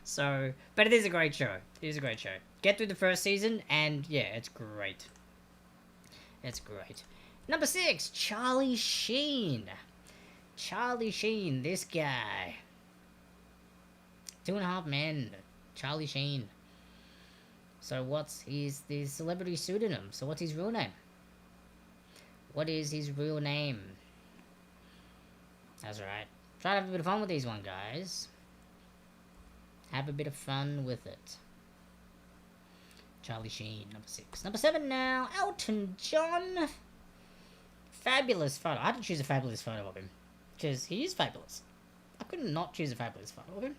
So, but it is a great show. It is a great show. Get through the first season, and yeah, it's great. It's great. Number 6, Charlie Sheen. Charlie Sheen, this guy. 2.5 Men. Charlie Sheen. So what's the celebrity pseudonym? So what's his real name? What is his real name? That's right. Try to have a bit of fun with these one, guys. Have a bit of fun with it. Charlie Sheen, number 6. Number 7 now, Elton John. Fabulous photo. I had to choose a fabulous photo of him. Because he is fabulous. I couldn't not choose a fabulous photo of him.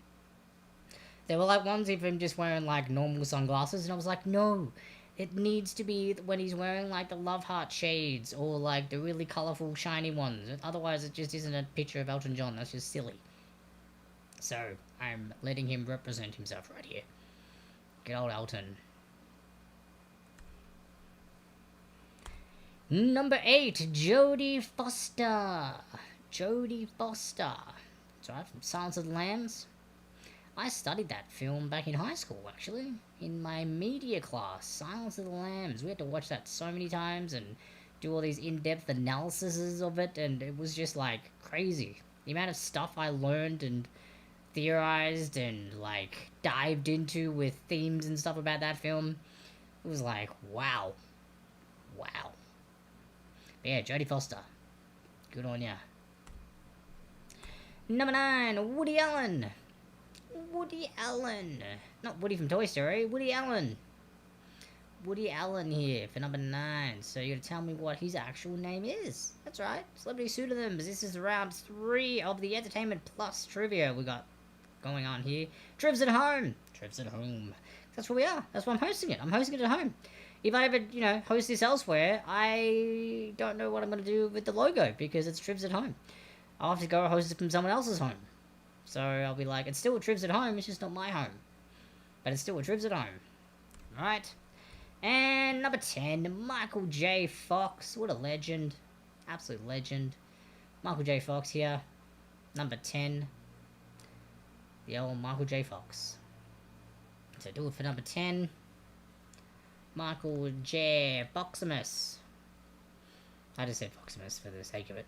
There were like ones of him just wearing like normal sunglasses, and I was like, no. It needs to be when he's wearing like the love heart shades, or like the really colourful shiny ones. Otherwise it just isn't a picture of Elton John. That's just silly. So, I'm letting him represent himself right here. Good old Elton. Number 8, Jodie Foster. Jodie Foster. That's right, from Silence of the Lambs. I studied that film back in high school, actually. In my media class, Silence of the Lambs. We had to watch that so many times and do all these in-depth analyses of it, and it was just, like, crazy. The amount of stuff I learned and theorized and, like, dived into with themes and stuff about that film. It was like, wow. Wow. But yeah, Jodie Foster. Good on ya. Number 9, Woody Allen. Woody Allen. Not Woody from Toy Story, Woody Allen. Woody Allen here for number 9. So you're gonna tell me what his actual name is. That's right, Celebrity Pseudonyms. This is round 3 of the Entertainment Plus trivia we got going on here. Trivs at home. Trivs at home. That's where we are. That's why I'm hosting it. I'm hosting it at home. If I ever, host this elsewhere, I don't know what I'm gonna do with the logo because it's Trivs at home. I'll have to go host it from someone else's home. So I'll be like, it's still a Trivs at home, it's just not my home. But it's still a Trivs at home. Alright. And number 10, Michael J. Fox. What a legend. Absolute legend. Michael J. Fox here. Number 10. The old Michael J. Fox. So do it for number 10. Michael J. Foximus. I just said Foximus for the sake of it.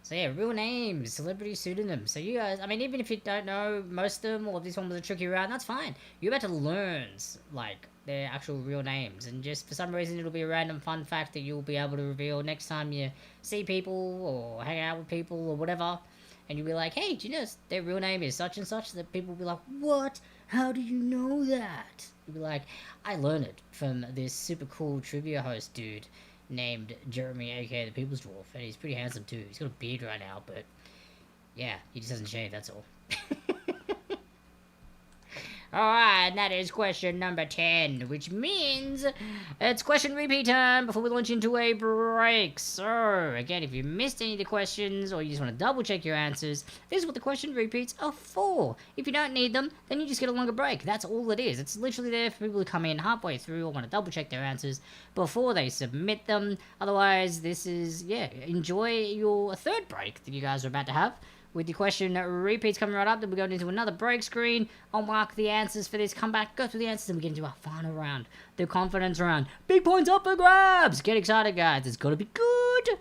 So yeah, real names, celebrity pseudonyms. So you guys, I mean, even if you don't know most of them, or if this one was a tricky round, that's fine. You're about to learn, like, their actual real names. And just for some reason, it'll be a random fun fact that you'll be able to reveal next time you see people, or hang out with people, or whatever. And you'll be like, hey, do you know their real name is such and such? That people will be like, what? How do you know that? You'll be like, I learned it from this super cool trivia host dude named Jeremy, aka the People's Dwarf, and he's pretty handsome too. He's got a beard right now, but yeah, he just doesn't shave, that's all. Alright, and that is question number 10, which means it's question repeat time before we launch into a break. So, again, if you missed any of the questions, or you just want to double check your answers, this is what the question repeats are for. If you don't need them, then you just get a longer break. That's all it is. It's literally there for people to come in halfway through or want to double check their answers before they submit them. Otherwise, this is, yeah, enjoy your third break that you guys are about to have. With the question repeats coming right up, then we're going into another break screen. I'll mark the answers for this, come back, go through the answers, and we get into our final round, the confidence round. Big points up for grabs! Get excited, guys. It's gonna be good!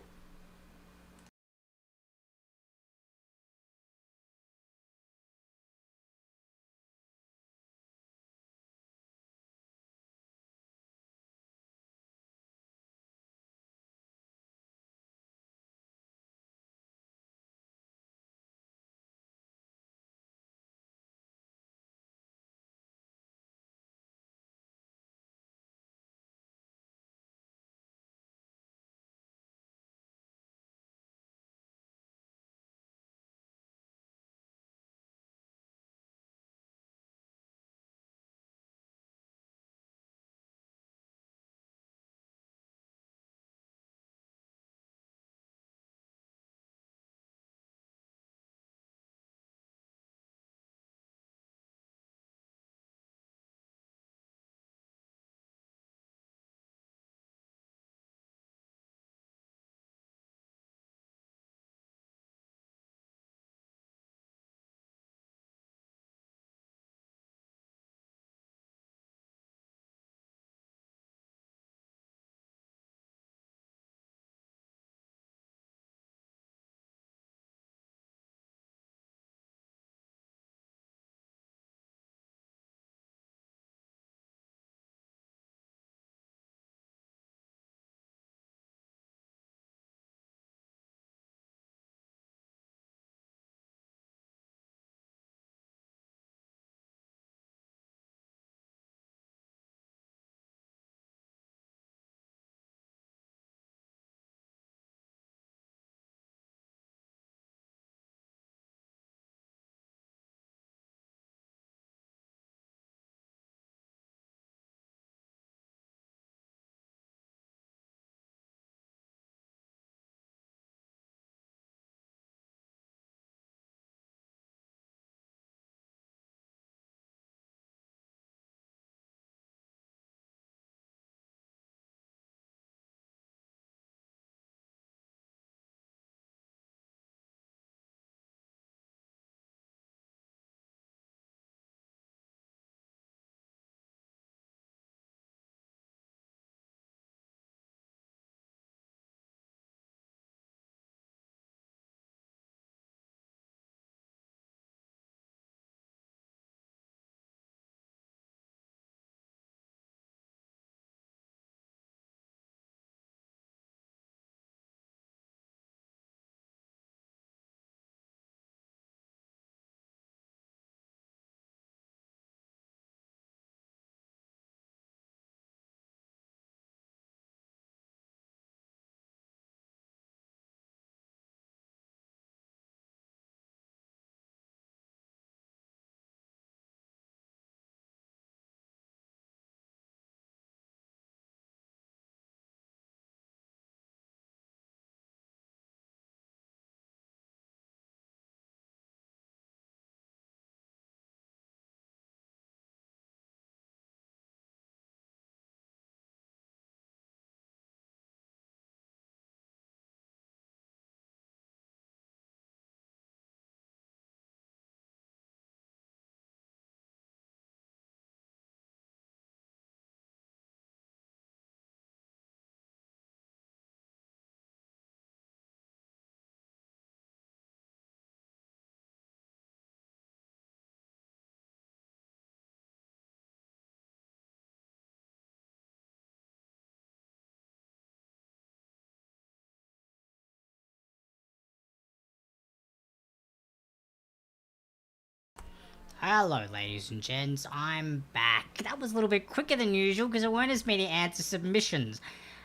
Hello, ladies and gents, I'm back. That was a little bit quicker than usual because there weren't as many answer submissions.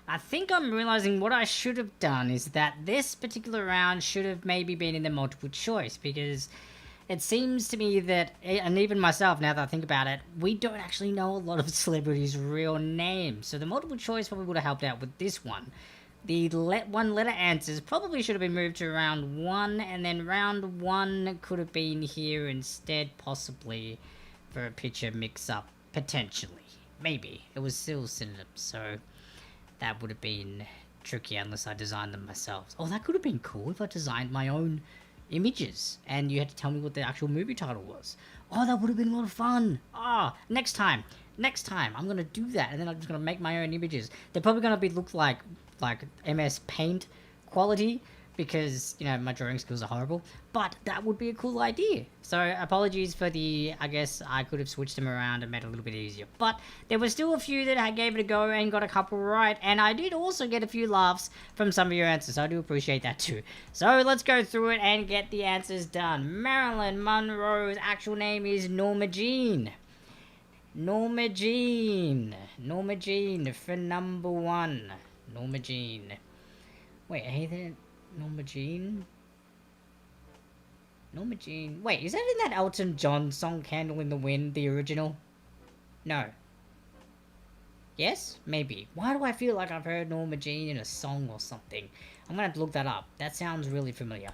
I think I'm realizing what I should have done is that this particular round should have maybe been in the multiple choice, because it seems to me that, and even myself now that I think about it, we don't actually know a lot of celebrities' real names. So the multiple choice probably would have helped out with this one. The one letter answers probably should have been moved to round 1, and then round 1 could have been here instead, possibly, for a picture mix-up, potentially. Maybe. It was still synonyms, so that would have been tricky unless I designed them myself. Oh, that could have been cool if I designed my own images, and you had to tell me what the actual movie title was. Oh, that would have been a lot of fun. Ah, next time, I'm gonna do that, and then I'm just gonna make my own images. They're probably gonna look like MS Paint quality, because, you know, my drawing skills are horrible, but that would be a cool idea. So apologies for the, I guess I could have switched them around and made it a little bit easier, but there were still a few that I gave it a go and got a couple right, and I did also get a few laughs from some of your answers, so I do appreciate that too. So let's go through it and get the answers done. Marilyn Monroe's actual name is Norma Jean. Norma Jean for number 1. Norma Jean. Wait, hey there, Norma Jean? Norma Jean. Wait, is that in that Elton John song, Candle in the Wind, the original? No. Yes? Maybe. Why do I feel like I've heard Norma Jean in a song or something? I'm gonna have to look that up. That sounds really familiar.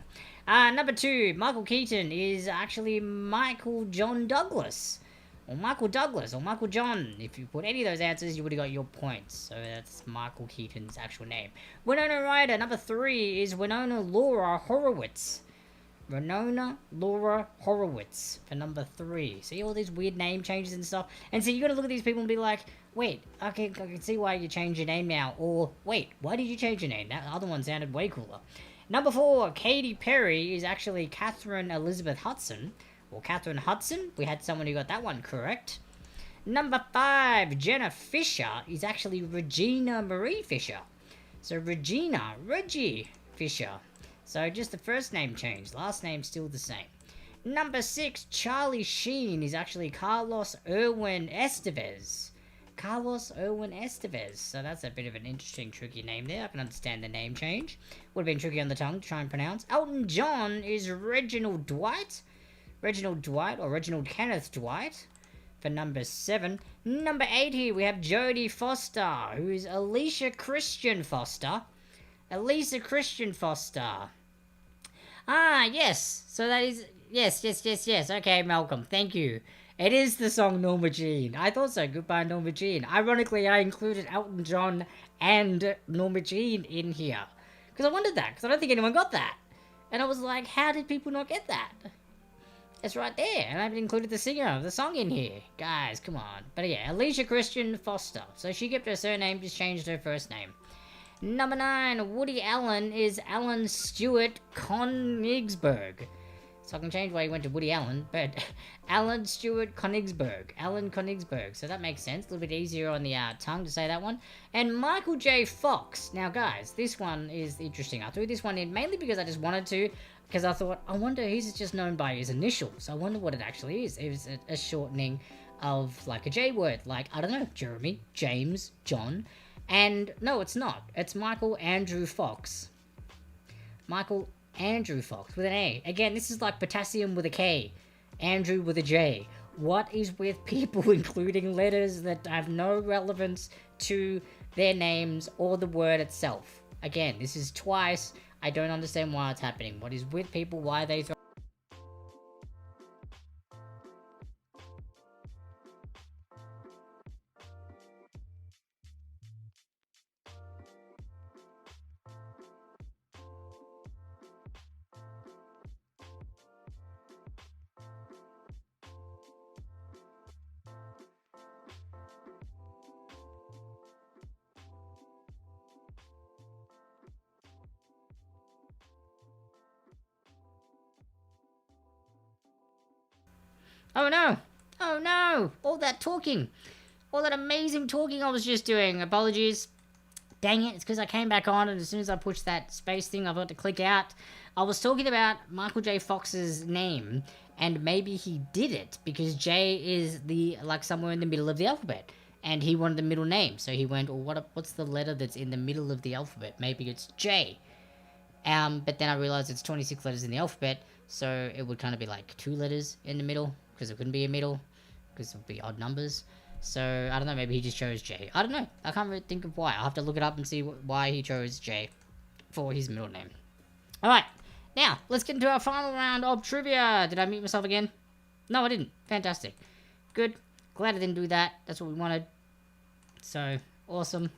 Number 2, Michael Keaton is actually Michael John Douglas. Or Michael Douglas, or Michael John. If you put any of those answers, you would have got your points. So that's Michael Keaton's actual name. Winona Ryder, number 3, is Winona Laura Horowitz. Winona Laura Horowitz for number 3. See all these weird name changes and stuff? And so you gotta look at these people and be like, wait, I can see why you changed your name now. Or, wait, why did you change your name? That other one sounded way cooler. Number 4, Katy Perry is actually Catherine Elizabeth Hudson. Or Catherine Hudson. We had someone who got that one correct. Number 5, Jenna Fisher is actually Regina Marie Fisher. So Reggie Fisher. So just the first name changed. Last name still the same. Number 6, Charlie Sheen is actually Carlos Irwin Estevez. Carlos Irwin Estevez. So that's a bit of an interesting, tricky name there. I can understand the name change. Would have been tricky on the tongue to try and pronounce. Elton John is Reginald Dwight. Or Reginald Kenneth Dwight for number 7. Number 8 here, we have Jodie Foster, who is Alicia Christian Foster. Alicia Christian Foster. Ah, yes. So that is... Yes. Okay, Malcolm, thank you. It is the song Norma Jean. I thought so. Goodbye, Norma Jean. Ironically, I included Elton John and Norma Jean in here. Because I wondered that, because I don't think anyone got that. And I was like, how did people not get that? It's right there, and I've included the singer of the song in here. Guys, come on. But yeah, Alicia Christian Foster. So she kept her surname, just changed her first name. Number 9, Woody Allen is Alan Stewart Konigsberg. So I can change why he went to Woody Allen, but Alan Stewart Konigsberg. Alan Konigsberg. So that makes sense. A little bit easier on the tongue to say that one. And Michael J. Fox. Now, guys, this one is interesting. I threw this one in mainly because I just wanted to. Because I thought, I wonder, he's just known by his initials. I wonder what it actually is. It was a shortening of, like, a J word. Like, I don't know, Jeremy, James, John. And, no, it's not. It's Michael Andrew Fox. Michael Andrew Fox with an A. Again, this is like Potassium with a K. Andrew with a J. What is with people including letters that have no relevance to their names or the word itself? Again, this is twice. I don't understand why it's happening. What is with people? Why they throw... Oh no! Oh no! All that talking! All that amazing talking I was just doing. Apologies. Dang it, it's because I came back on, and as soon as I pushed that space thing, I forgot to click out. I was talking about Michael J. Fox's name, and maybe he did it, because J is somewhere in the middle of the alphabet, and he wanted the middle name, so he went, well, what's the letter that's in the middle of the alphabet? Maybe it's J. But then I realized it's 26 letters in the alphabet, so it would kind of be like 2 letters in the middle, because it couldn't be a middle, because it would be odd numbers. So, I don't know, maybe he just chose J. I don't know, I can't really think of why. I'll have to look it up and see why he chose J for his middle name. Alright, now, let's get into our final round of trivia. Did I mute myself again? No, I didn't. Fantastic. Good. Glad I didn't do that. That's what we wanted. So, awesome.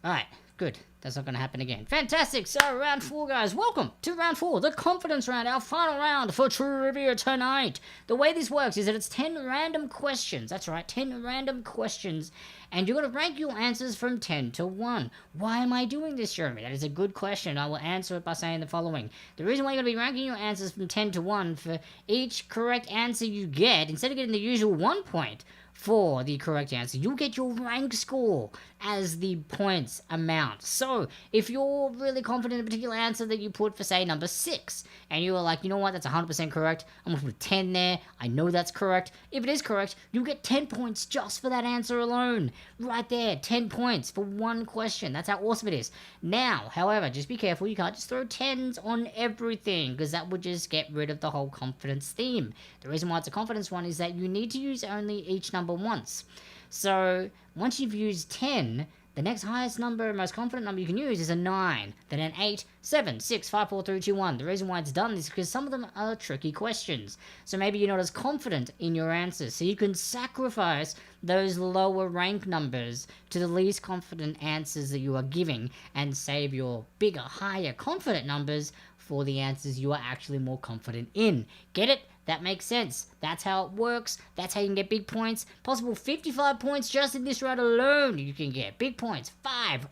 Alright, good. That's not going to happen again. Fantastic. So, round 4, guys. Welcome to round 4, the confidence round, our final round for trivia tonight. The way this works is that it's 10 random questions. That's right, 10 random questions. And you're going to rank your answers from 10 to 1. Why am I doing this, Jeremy? That is a good question. I will answer it by saying the following. The reason why you're going to be ranking your answers from 10 to 1, for each correct answer you get, instead of getting the usual 1 point for the correct answer, you'll get your rank score as the points amount. So, if you're really confident in a particular answer that you put for, say, number 6, and you were like, you know what, that's 100% correct, I'm going to put a 10 there, I know that's correct. If it is correct, you'll get 10 points just for that answer alone. Right there, 10 points for 1 question. That's how awesome it is. Now, however, just be careful, you can't just throw 10s on everything, because that would just get rid of the whole confidence theme. The reason why it's a confidence one is that you need to use only each number once. So, once you've used 10, the next highest number, most confident number you can use is a 9, then an 8, 7, 6, 5, 4, 3, 2, 1. The reason why it's done is because some of them are tricky questions. So maybe you're not as confident in your answers. So you can sacrifice those lower rank numbers to the least confident answers that you are giving and save your bigger, higher confident numbers for the answers you are actually more confident in. Get it? That makes sense. That's how it works. That's how you can get big points. Possible 55 points just in this round alone. You can get big points. 5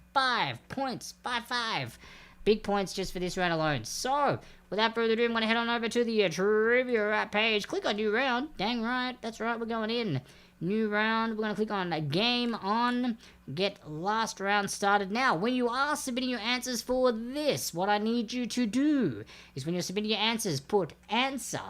points. 5. Big points just for this round alone. So, without further ado, I'm going to head on over to the trivia page. Click on new round. Dang right. That's right. We're going in. New round. We're going to click on game on. Get last round started. Now, when you are submitting your answers for this, what I need you to do is when you're submitting your answers, put answer,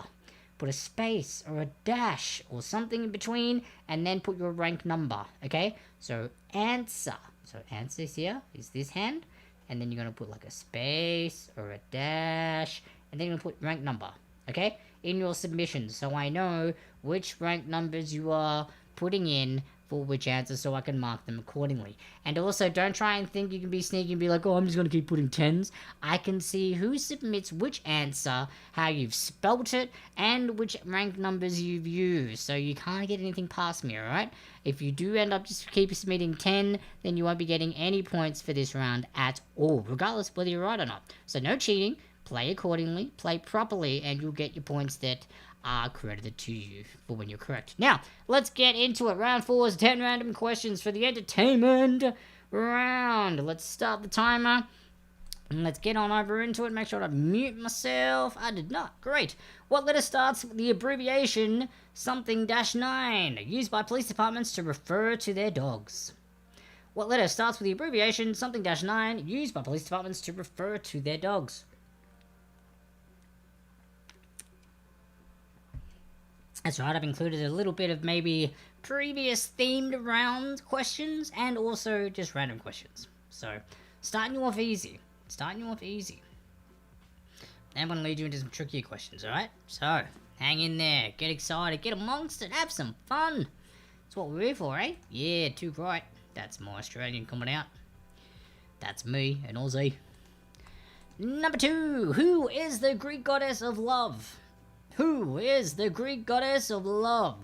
put a space or a dash or something in between, and then put your rank number, okay? So, answer. So, answer here is this hand, and then you're going to put like a space or a dash, and then you're going to put rank number, okay? In your submission, so I know which rank numbers you are putting in for which answer, so I can mark them accordingly. And also, don't try and think you can be sneaky and be like, oh, I'm just going to keep putting 10s. I can see who submits which answer, how you've spelt it, and which rank numbers you've used. So you can't get anything past me, alright? If you do end up just keep submitting 10, then you won't be getting any points for this round at all, regardless of whether you're right or not. So no cheating, play accordingly, play properly, and you'll get your points that are credited to you for when you're correct. Now, let's get into it. Round 4 is 10 random questions for the entertainment round. Let's start the timer. And let's get on over into it. Make sure I mute myself. I did not. Great. What letter starts with the abbreviation something-9, used by police departments to refer to their dogs? What letter starts with the abbreviation something-9, used by police departments to refer to their dogs? That's right, I've included a little bit of maybe previous themed round questions and also just random questions. So, starting you off easy. Then I'm going to lead you into some trickier questions, alright? So, hang in there, get excited, get amongst it, have some fun. That's what we're here for, eh? Yeah, too right. That's my Australian coming out. That's me, an Aussie. Number 2, who is the Greek goddess of love? Who is the Greek goddess of love?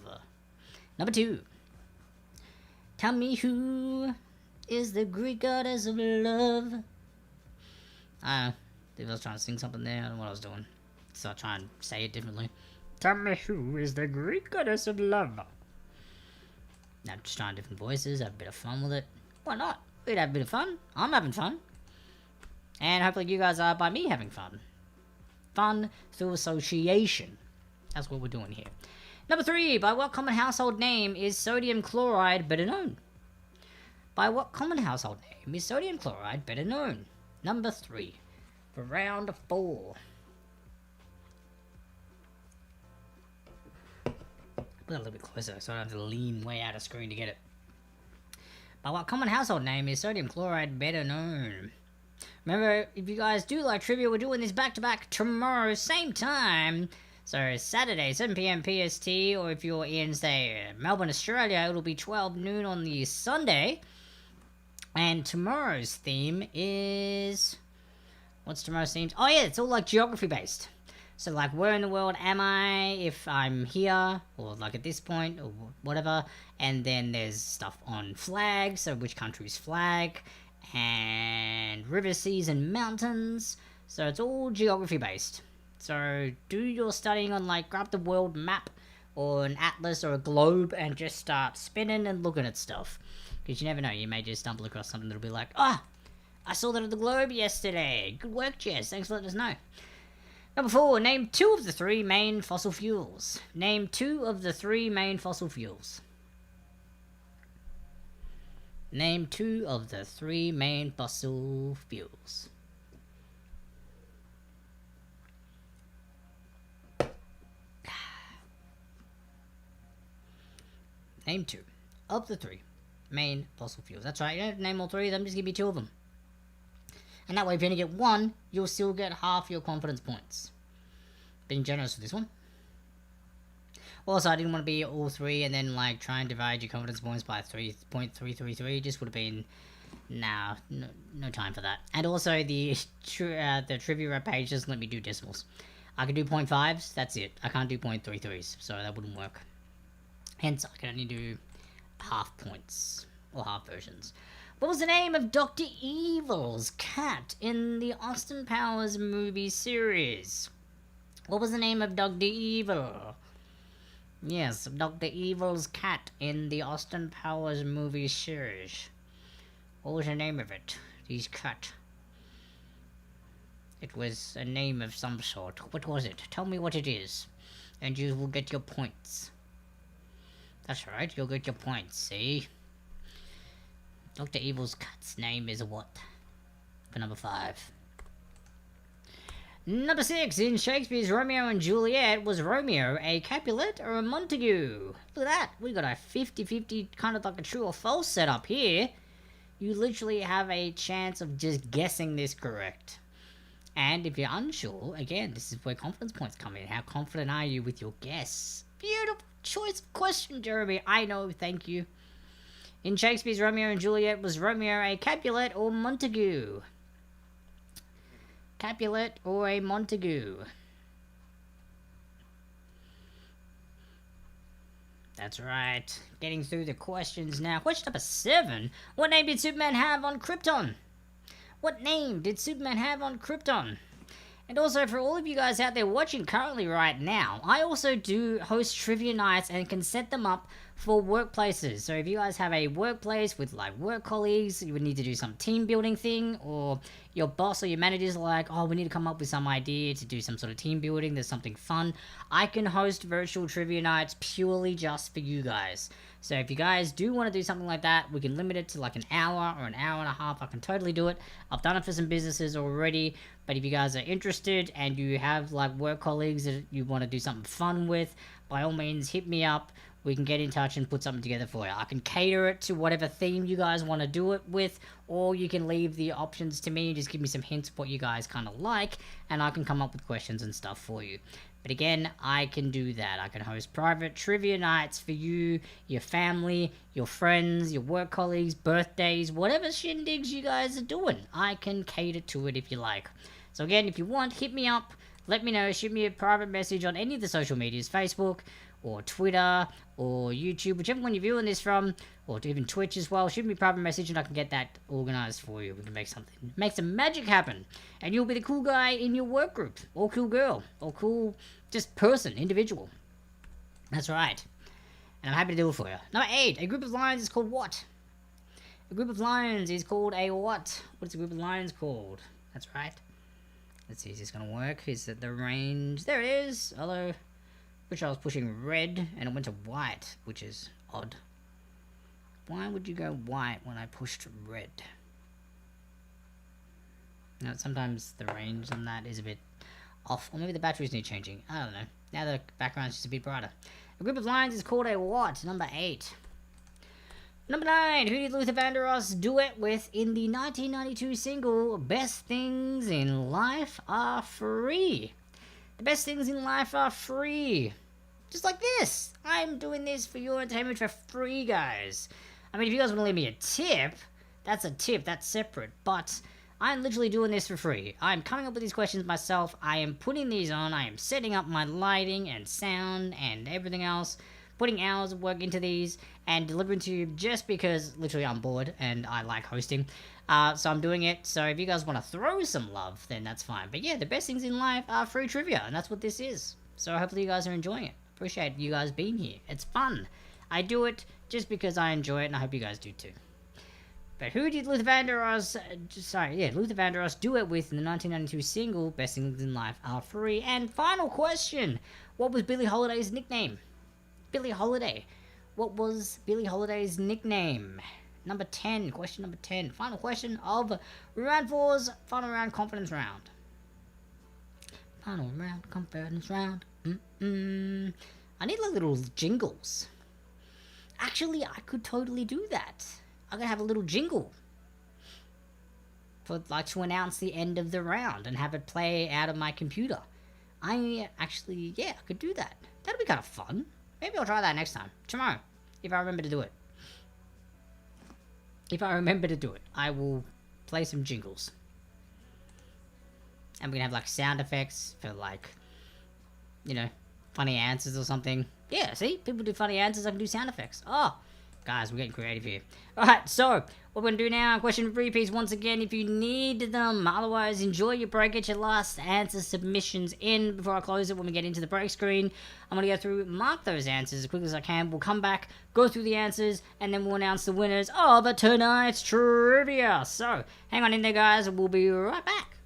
Number 2. Tell me who is the Greek goddess of love? I think I was trying to sing something there. I don't know what I was doing. So I'll try and say it differently. Tell me who is the Greek goddess of love? Now just trying different voices, have a bit of fun with it. Why not? We'd have a bit of fun. I'm having fun. And hopefully you guys are by me having fun. Fun through association. That's what we're doing here. Number 3. By what common household name is sodium chloride better known? By what common household name is sodium chloride better known? Number 3. For round 4. Put that a little bit closer so I don't have to lean way out of screen to get it. By what common household name is sodium chloride better known? Remember, if you guys do like trivia, we're doing this back-to-back tomorrow, same time. So Saturday, 7 PM PST, or if you're in, say, Melbourne, Australia, it'll be 12 noon on the Sunday. And tomorrow's theme is... What's tomorrow's theme? Oh yeah, it's all like geography-based. So like, where in the world am I if I'm here, or like at this point, or whatever. And then there's stuff on flags, so which country's flag, and rivers, seas, and mountains. So it's all geography-based. So do your studying on, like, grab the world map or an atlas or a globe and just start spinning and looking at stuff. Because you never know, you may just stumble across something that'll be like, ah, I saw that at the globe yesterday. Good work, Jess. Thanks for letting us know. Number 4, name 2 of the 3 main fossil fuels. Name 2 of the 3 main fossil fuels. Name 2 of the 3 main fossil fuels. Name 2 of the 3 main fossil fuels. That's right, you don't have to name all 3 of them, just give me 2 of them. And that way, if you only get 1, you'll still get half your confidence points. Being generous with this one. Also, I didn't want to be all 3 and then, like, try and divide your confidence points by 3.333. Just would have been... Nah, no time for that. And also, the trivia page doesn't let me do decimals. I can do 0.5s, that's it. I can't do 0.33s, so that wouldn't work. Hence, I can only do half points, or half versions. What was the name of Dr. Evil's cat in the Austin Powers movie series? What was the name of Dr. Evil? Yes, Dr. Evil's cat in the Austin Powers movie series. What was the name of it? His cat. It was a name of some sort. What was it? Tell me what it is, and you will get your points. That's right, you'll get your points, see? Dr. Evil's cat's name is what? For number 5. Number 6, in Shakespeare's Romeo and Juliet, was Romeo a Capulet or a Montague? Look at that, we got a 50-50 kind of like a true or false setup here. You literally have a chance of just guessing this correct. And if you're unsure, again, this is where confidence points come in. How confident are you with your guess? Beautiful choice of question, Jeremy. I know, thank you. In Shakespeare's Romeo and Juliet, was Romeo a Capulet or Montague? Capulet or a Montague? That's right. Getting through the questions now. Question number 7. What name did Superman have on Krypton? What name did Superman have on Krypton? And also, for all of you guys out there watching currently right now, I also do host trivia nights and can set them up for workplaces. So if you guys have a workplace with like work colleagues, you would need to do some team building thing, or your boss or your manager's like, oh, we need to come up with some idea to do some sort of team building, there's something fun, I can host virtual trivia nights purely just for you guys. So if you guys do want to do something like that, we can limit it to like an hour or an hour and a half. I can totally do it. I've done it for some businesses already, but if you guys are interested and you have like work colleagues that you want to do something fun with, by all means hit me up. We can get in touch and put something together for you. I can cater it to whatever theme you guys want to do it with, or you can leave the options to me and just give me some hints of what you guys kind of like, and I can come up with questions and stuff for you. But again, I can do that. I can host private trivia nights for you, your family, your friends, your work colleagues, birthdays, whatever shindigs you guys are doing. I can cater to it if you like. So again, if you want, hit me up. Let me know. Shoot me a private message on any of the social medias, Facebook, or Twitter, or YouTube, whichever one you're viewing this from, or even Twitch as well. Shoot me a private message and I can get that organized for you. We can make some magic happen. And you'll be the cool guy in your work group, or cool girl, or cool just person, individual. That's right. And I'm happy to do it for you. Number 8, a group of lions is called what? A group of lions is called a what? What's a group of lions called? That's right. Let's see, is this going to work? Is it the range? There it is. Hello. Which I was pushing red and it went to white, which is odd. Why would you go white when I pushed red? Now, sometimes the range on that is a bit off. Or maybe the batteries need changing. I don't know. Now the background's just a bit brighter. A group of lines is called a what? Number 8. Number 9. Who did Luther Vandross duet with in the 1992 single Best Things in Life Are Free? The best things in life are free. Just like this. I'm doing this for your entertainment for free, guys. I mean, if you guys want to leave me a tip, that's a tip. That's separate. But I'm literally doing this for free. I'm coming up with these questions myself. I am putting these on. I am setting up my lighting and sound and everything else. Putting hours of work into these and delivering to you just because literally I'm bored and I like hosting. So I'm doing it. So if you guys want to throw some love, then that's fine. But yeah, the best things in life are free trivia, and that's what this is. So hopefully you guys are enjoying it. Appreciate you guys being here. It's fun. I do it just because I enjoy it, and I hope you guys do too. But who did Luther Vandross, Luther Vandross duet with in the 1992 single Best Things in Life Are Free? And final question, what was Billie Holiday's nickname? Billie Holiday. What was Billie Holiday's nickname? Number 10, question number 10. Final question of round 4's final round confidence round. Final round confidence round. I need like little jingles. Actually, I could totally do that. I'm gonna have a little jingle for like to announce the end of the round and have it play out of my computer. I could do that. That'd be kind of fun. Maybe I'll try that next time. Tomorrow, if I remember to do it. If I remember to do it, I will play some jingles. And we're gonna have like sound effects for like, you know, funny answers or something. Yeah, see? People do funny answers, I can do sound effects. Oh, guys, we're getting creative here. Alright, so, what we're going to do now, question repeats once again if you need them. Otherwise, enjoy your break. Get your last answer submissions in before I close it when we get into the break screen. I'm going to go through, mark those answers as quickly as I can. We'll come back, go through the answers, and then we'll announce the winners of tonight's trivia. So, hang on in there, guys. We'll be right back.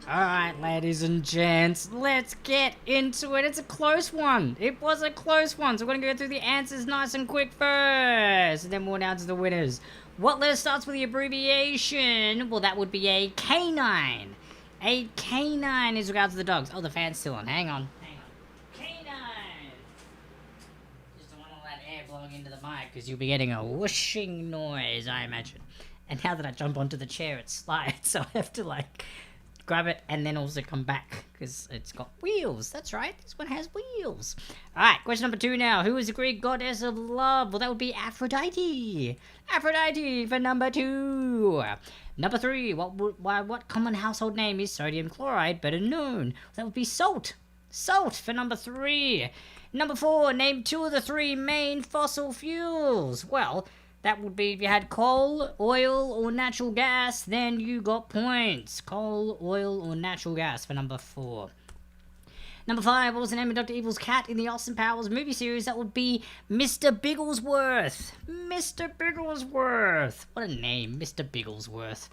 Alright, ladies and gents, let's get into it. It's a close one. It was a close one, so we're going to go through the answers nice and quick first, and then we'll announce the winners. What letter starts with the abbreviation? Well, that would be a canine. A canine is regards to the dogs. Oh, the fan's still on. Hang on. Canine. Just don't want all that air blowing into the mic, because you'll be getting a whooshing noise, I imagine. And now that I jump onto the chair, it slides, so I have to, like, grab it and then also come back, because it's got wheels. That's right, this one has wheels. Alright, question number 2 now. Who is the Greek goddess of love? Well, that would be Aphrodite. Aphrodite for number 2. Number 3, what common household name is sodium chloride better known? That would be salt. Salt for number 3. Number 4, name 2 of the 3 main fossil fuels. Well, that would be if you had coal, oil, or natural gas, then you got points. Coal, oil, or natural gas for number 4. Number 5, what was the name of Dr. Evil's cat in the Austin Powers movie series? That would be Mr. Bigglesworth. Mr. Bigglesworth. What a name, Mr. Bigglesworth.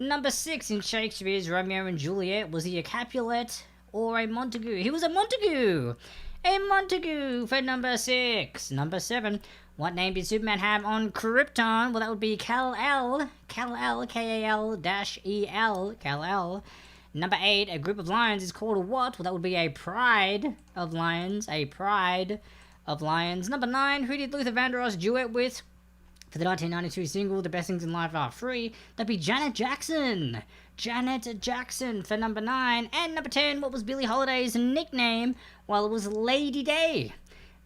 Number 6, in Shakespeare's Romeo and Juliet, was he a Capulet or a Montague? He was a Montague. A Montague for number 6. Number 7. What name did Superman have on Krypton? Well, that would be Kal-El. Kal-El, K-A-L-E-L. Kal-El. Number 8, a group of lions is called a what? Well, that would be a pride of lions. A pride of lions. Number 9, who did Luther Vandross duet with for the 1992 single The Best Things in Life Are Free? That'd be Janet Jackson. Janet Jackson for number 9. And number 10, what was Billie Holiday's nickname? Well, it was Lady Day.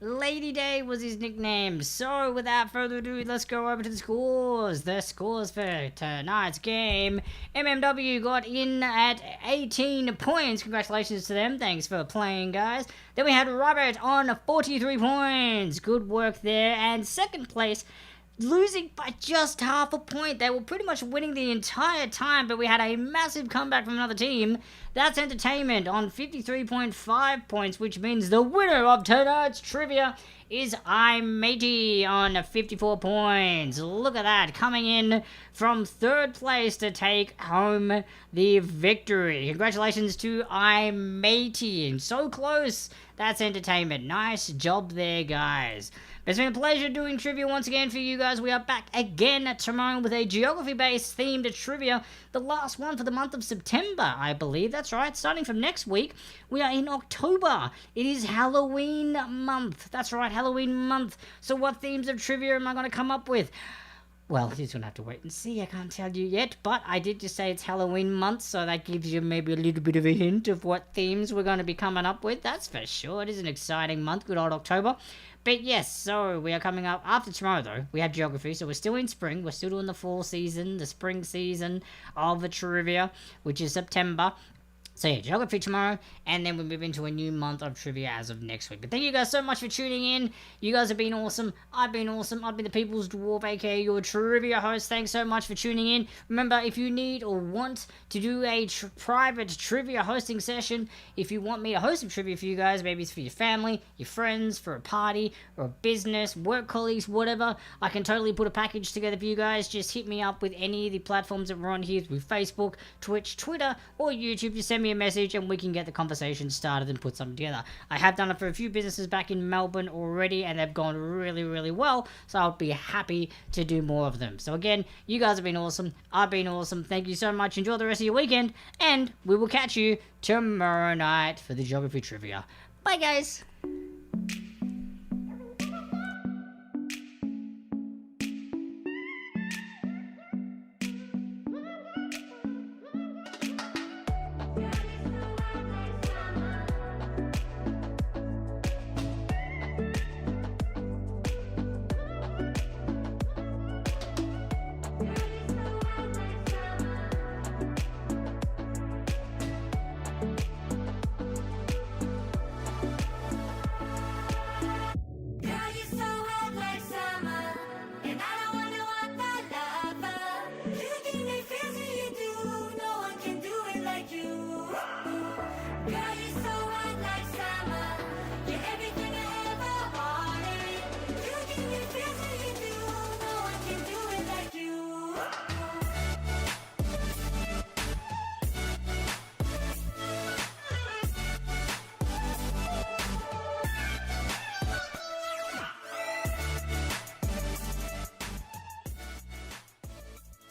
Lady Day was his nickname. So, without further ado, let's go over to the scores. The scores for tonight's game. MMW got in at 18 points. Congratulations to them. Thanks for playing, guys. Then we had Robert on 43 points. Good work there. And second place, losing by just half a point. They were pretty much winning the entire time, but we had a massive comeback from another team. That's Entertainment on 53.5 points, which means the winner of tonight's trivia is I'm Matey on 54 points. Look at that, coming in from third place to take home the victory. Congratulations to I'm Matey. So close. That's Entertainment. Nice job there, guys. It's been a pleasure doing trivia once again for you guys. We are back again tomorrow with a geography-based themed trivia. The last one for the month of September, I believe. That's right. Starting from next week, we are in October. It is Halloween month. That's right, Halloween month. So what themes of trivia am I going to come up with? Well, you're just going to have to wait and see. I can't tell you yet, but I did just say it's Halloween month, so that gives you maybe a little bit of a hint of what themes we're going to be coming up with. That's for sure. It is an exciting month. Good old October. But yes, so we are coming up after tomorrow, though. We have geography, so we're still in spring. We're still doing the fall season, the spring season of the trivia, which is September. So yeah, geography tomorrow, and then we move into a new month of trivia as of next week. But thank you guys so much for tuning in. You guys have been awesome. I've been awesome. I've been the People's Dwarf, aka your trivia host. Thanks so much for tuning in. Remember, if you need or want to do a private trivia hosting session, if you want me to host some trivia for you guys, maybe it's for your family, your friends, for a party, or a business, work colleagues, whatever, I can totally put a package together for you guys. Just hit me up with any of the platforms that we're on here, through Facebook, Twitch, Twitter, or YouTube. Just send me a message and we can get the conversation started and put something together. I have done it for a few businesses back in Melbourne already, and they've gone really, really well, so I'll be happy to do more of them. So again, you guys have been awesome. I've been awesome. Thank you so much. Enjoy the rest of your weekend, and we will catch you tomorrow night for the geography trivia. Bye, guys.